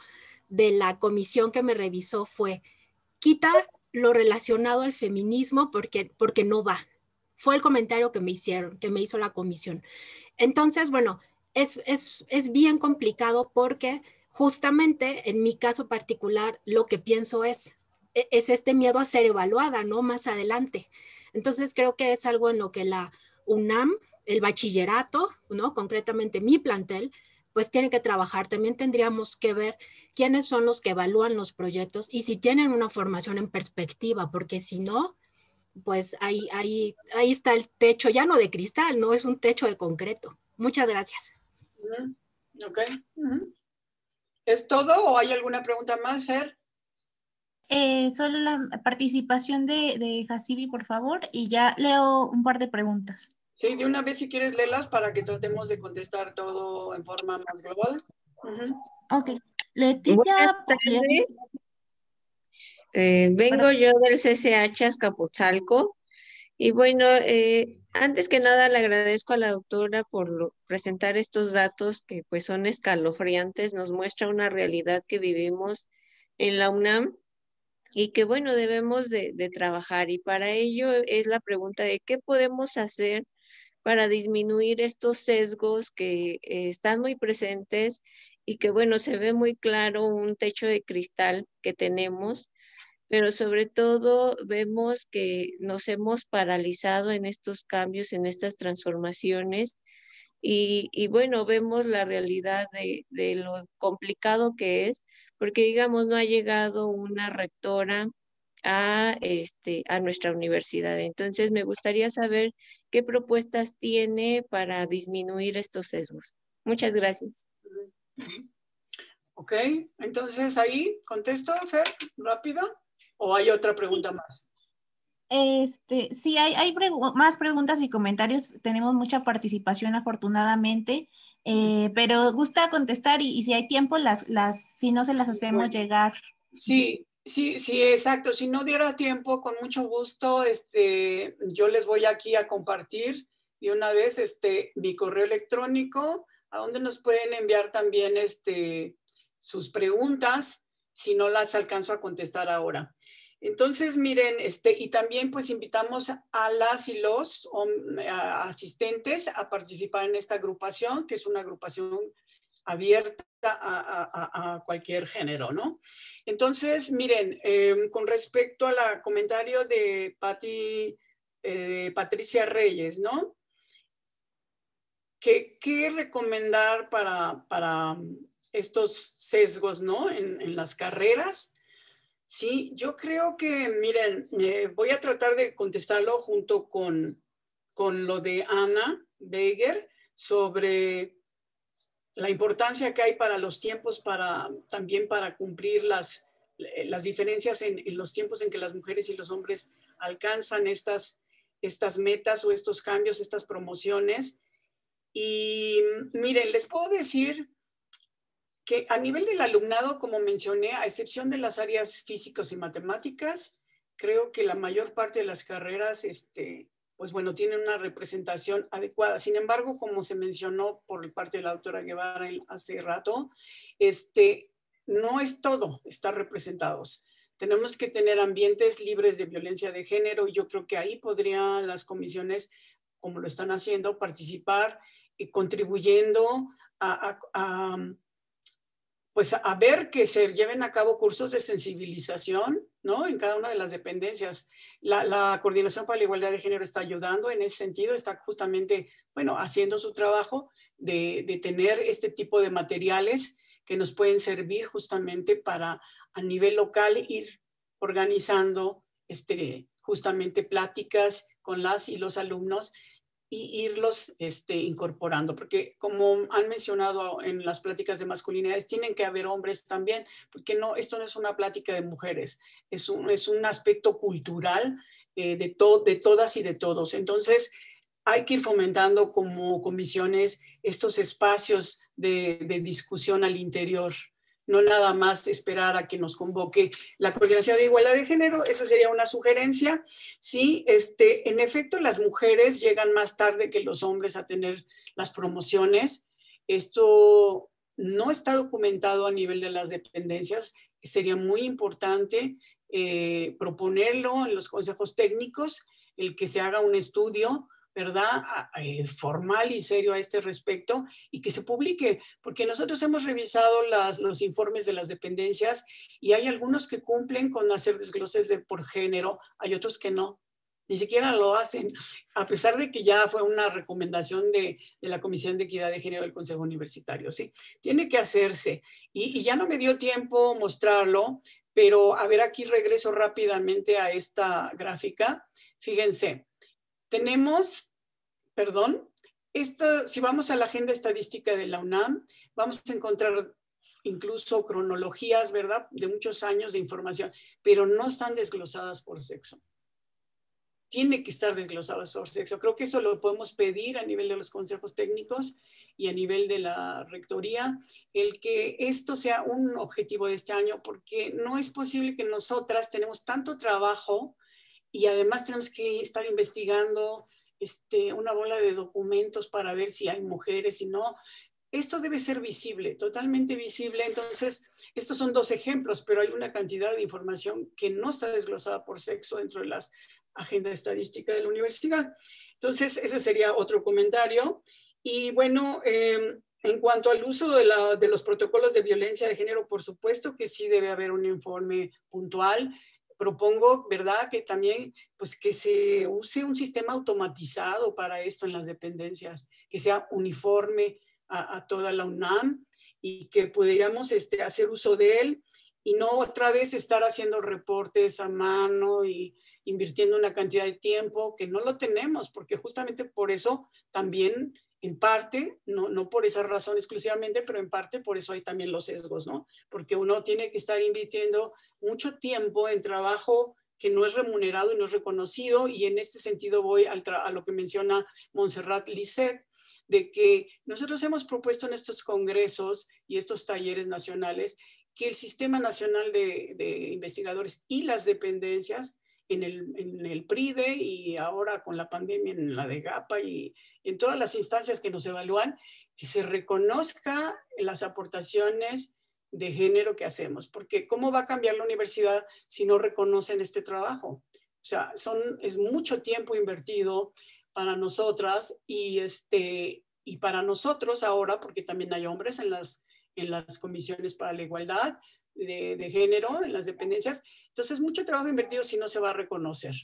de la comisión que me revisó fue: quita lo relacionado al feminismo porque no va. Fue el comentario que me hizo la comisión. Entonces, bueno, es bien complicado porque justamente en mi caso particular lo que pienso es este miedo a ser evaluada, ¿no? Más adelante. Entonces creo que es algo en lo que la UNAM, el bachillerato, ¿no? Concretamente mi plantel, pues tiene que trabajar. También tendríamos que ver quiénes son los que evalúan los proyectos y si tienen una formación en perspectiva, porque si no, pues ahí está el techo, ya no de cristal, no es un techo de concreto. Muchas gracias. Ok. ¿Es todo o hay alguna pregunta más, Fer? Solo la participación de Hasibi, por favor, y ya leo un par de preguntas. Sí, de una vez si quieres léelas para que tratemos de contestar todo en forma más global. Ok. Leticia. Vengo yo del CCH Azcapotzalco y bueno, antes que nada le agradezco a la doctora por presentar estos datos que pues son escalofriantes, nos muestra una realidad que vivimos en la UNAM y que bueno, debemos de trabajar y para ello es la pregunta de qué podemos hacer para disminuir estos sesgos que están muy presentes y que bueno, se ve muy claro un techo de cristal que tenemos, pero sobre todo vemos que nos hemos paralizado en estos cambios, en estas transformaciones y bueno, vemos la realidad de lo complicado que es, porque digamos, no ha llegado una rectora a nuestra universidad. Entonces, me gustaría saber qué propuestas tiene para disminuir estos sesgos. Muchas gracias. Ok, entonces ahí contesto, Fer, rápido, ¿o hay otra pregunta más? Sí, hay más preguntas y comentarios. Tenemos mucha participación, afortunadamente, pero gusta contestar y si hay tiempo, si no se las hacemos llegar. Sí, exacto. Si no diera tiempo, con mucho gusto, yo les voy aquí a compartir de una vez mi correo electrónico, a donde nos pueden enviar también sus preguntas, si no las alcanzo a contestar ahora. Entonces, miren, y también pues invitamos a las y los asistentes a participar en esta agrupación, que es una agrupación abierta a cualquier género, ¿no? Entonces, miren, con respecto al comentario de Patricia Reyes, ¿no? ¿Qué recomendar para estos sesgos, ¿no? En las carreras. Sí, yo creo que, miren, voy a tratar de contestarlo junto con lo de Ana Beger sobre la importancia que hay para los tiempos, también para cumplir las diferencias en los tiempos en que las mujeres y los hombres alcanzan estas metas o estos cambios, estas promociones. Y miren, les puedo decir que a nivel del alumnado, como mencioné, a excepción de las áreas físicas y matemáticas, creo que la mayor parte de las carreras, pues bueno, tienen una representación adecuada. Sin embargo, como se mencionó por parte de la doctora Guevara hace rato, no es todo estar representados. Tenemos que tener ambientes libres de violencia de género y yo creo que ahí podrían las comisiones, como lo están haciendo, participar contribuyendo pues a ver que se lleven a cabo cursos de sensibilización, ¿no? En cada una de las dependencias. La Coordinación para la Igualdad de Género está ayudando en ese sentido, está justamente, bueno, haciendo su trabajo de tener este tipo de materiales que nos pueden servir justamente para a nivel local ir organizando justamente pláticas con las y los alumnos y irlos incorporando, porque como han mencionado en las pláticas de masculinidades, tienen que haber hombres también, porque esto no es una plática de mujeres, es un aspecto cultural de todas y de todos. Entonces, hay que ir fomentando como comisiones estos espacios de discusión al interior, no nada más esperar a que nos convoque la Coordinación de Igualdad de Género. Esa sería una sugerencia. Sí, en efecto, las mujeres llegan más tarde que los hombres a tener las promociones. Esto no está documentado a nivel de las dependencias. Sería muy importante proponerlo en los consejos técnicos, el que se haga un estudio, ¿verdad? Formal y serio a este respecto y que se publique, porque nosotros hemos revisado los informes de las dependencias y hay algunos que cumplen con hacer desgloses por género, hay otros que no, ni siquiera lo hacen, a pesar de que ya fue una recomendación de la Comisión de Equidad de Género del Consejo Universitario, ¿sí? Tiene que hacerse y ya no me dio tiempo mostrarlo, pero a ver, aquí regreso rápidamente a esta gráfica. Fíjense, tenemos, si vamos a la agenda estadística de la UNAM, vamos a encontrar incluso cronologías, ¿verdad?, de muchos años de información, pero no están desglosadas por sexo. Tiene que estar desglosadas por sexo. Creo que eso lo podemos pedir a nivel de los consejos técnicos y a nivel de la rectoría, el que esto sea un objetivo de este año, porque no es posible que nosotras tenemos tanto trabajo y además tenemos que estar investigando una bola de documentos para ver si hay mujeres, si no. Esto debe ser visible, totalmente visible. Entonces, estos son dos ejemplos, pero hay una cantidad de información que no está desglosada por sexo dentro de las agendas estadísticas de la universidad. Entonces, ese sería otro comentario. Y bueno, en cuanto al uso de los protocolos de violencia de género, por supuesto que sí debe haber un informe puntual. Propongo, ¿verdad?, que también pues que se use un sistema automatizado para esto en las dependencias, que sea uniforme a toda la UNAM y que pudiéramos hacer uso de él y no otra vez estar haciendo reportes a mano y invirtiendo una cantidad de tiempo que no lo tenemos, porque justamente por eso también, en parte, no por esa razón exclusivamente, pero en parte por eso hay también los sesgos, ¿no? Porque uno tiene que estar invirtiendo mucho tiempo en trabajo que no es remunerado y no es reconocido, y en este sentido voy a lo que menciona Montserrat Lisset, de que nosotros hemos propuesto en estos congresos y estos talleres nacionales que el Sistema Nacional de Investigadores y las dependencias en el PRIDE y ahora con la pandemia en la de GAPA y en todas las instancias que nos evalúan, que se reconozca las aportaciones de género que hacemos, porque ¿cómo va a cambiar la universidad si no reconocen este trabajo? O sea, es mucho tiempo invertido para nosotras y para nosotros ahora, porque también hay hombres en las comisiones para la igualdad de género, en las dependencias. Entonces, mucho trabajo invertido si no se va a reconocer.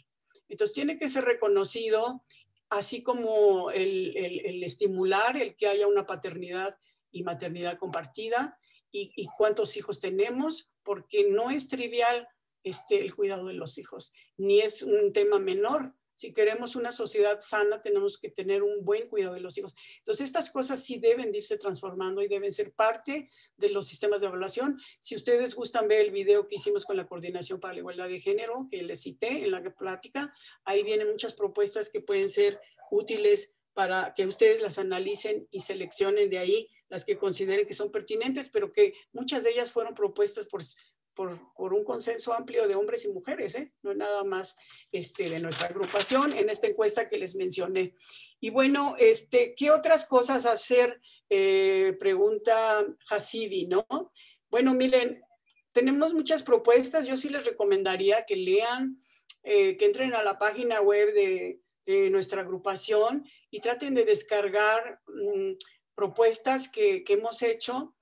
Entonces, tiene que ser reconocido, así como el estimular el que haya una paternidad y maternidad compartida y cuántos hijos tenemos, porque no es trivial el cuidado de los hijos, ni es un tema menor. Si queremos una sociedad sana, tenemos que tener un buen cuidado de los hijos. Entonces, estas cosas sí deben de irse transformando y deben ser parte de los sistemas de evaluación. Si ustedes gustan ver el video que hicimos con la Coordinación para la Igualdad de Género, que les cité en la plática, ahí vienen muchas propuestas que pueden ser útiles para que ustedes las analicen y seleccionen de ahí las que consideren que son pertinentes, pero que muchas de ellas fueron propuestas por un consenso amplio de hombres y mujeres, no es nada más de nuestra agrupación en esta encuesta que les mencioné. Y bueno, ¿qué otras cosas hacer? Pregunta Hasibi, ¿no? Bueno, miren, tenemos muchas propuestas. Yo sí les recomendaría que lean, que entren a la página web de nuestra agrupación y traten de descargar propuestas que hemos hecho.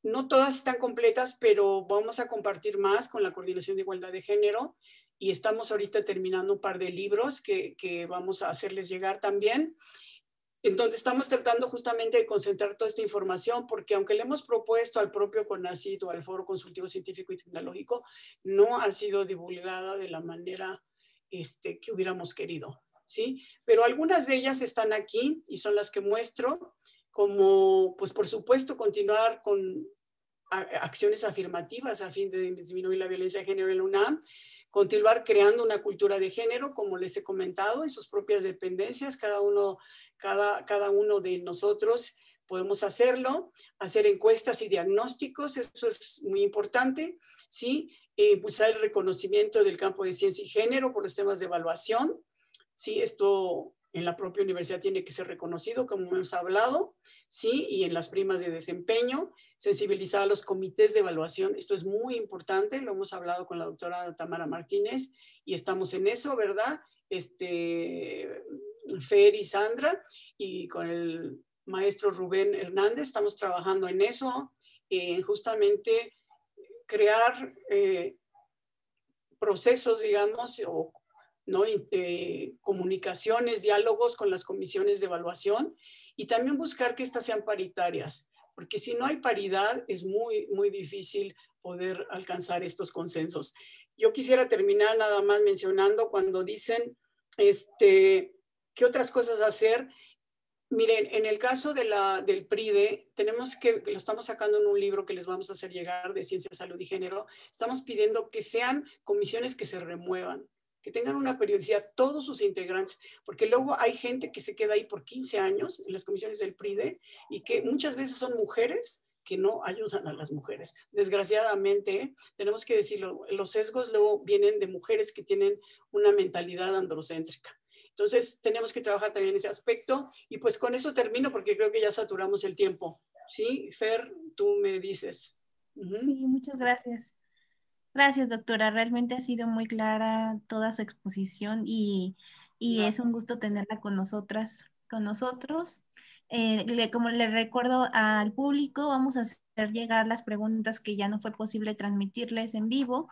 No todas están completas, pero vamos a compartir más con la Coordinación de Igualdad de Género y estamos ahorita terminando un par de libros que vamos a hacerles llegar también, en donde estamos tratando justamente de concentrar toda esta información, porque aunque le hemos propuesto al propio CONACYT o al Foro Consultivo Científico y Tecnológico, no ha sido divulgada de la manera que hubiéramos querido, ¿sí? Pero algunas de ellas están aquí y son las que muestro, como, pues por supuesto, continuar con acciones afirmativas a fin de disminuir la violencia de género en la UNAM, continuar creando una cultura de género, como les he comentado, en sus propias dependencias, cada uno de nosotros podemos hacerlo, hacer encuestas y diagnósticos, eso es muy importante, ¿sí? Impulsar el reconocimiento del campo de ciencia y género por los temas de evaluación, ¿sí? Esto en la propia universidad tiene que ser reconocido, como hemos hablado, ¿sí? Y en las primas de desempeño, sensibilizar a los comités de evaluación. Esto es muy importante, lo hemos hablado con la doctora Tamara Martínez y estamos en eso, ¿verdad? Fer y Sandra, y con el maestro Rubén Hernández estamos trabajando en eso, justamente crear procesos, digamos, ¿no? Comunicaciones, diálogos con las comisiones de evaluación y también buscar que estas sean paritarias, porque si no hay paridad es muy, muy difícil poder alcanzar estos consensos. Yo quisiera terminar nada más mencionando cuando dicen qué otras cosas hacer. Miren, en el caso del PRIDE, tenemos que lo estamos sacando en un libro que les vamos a hacer llegar de Ciencia, Salud y Género, estamos pidiendo que sean comisiones que se remuevan, que tengan una periodicidad todos sus integrantes, porque luego hay gente que se queda ahí por 15 años en las comisiones del PRIDE y que muchas veces son mujeres que no ayudan a las mujeres. Desgraciadamente, tenemos que decirlo, los sesgos luego vienen de mujeres que tienen una mentalidad androcéntrica. Entonces, tenemos que trabajar también en ese aspecto. Y pues con eso termino porque creo que ya saturamos el tiempo. ¿Sí? Fer, tú me dices. Sí, muchas gracias. Gracias, doctora. Realmente ha sido muy clara toda su exposición y es un gusto tenerla con nosotras, con nosotros. Como le recuerdo al público, vamos a hacer llegar las preguntas que ya no fue posible transmitirles en vivo.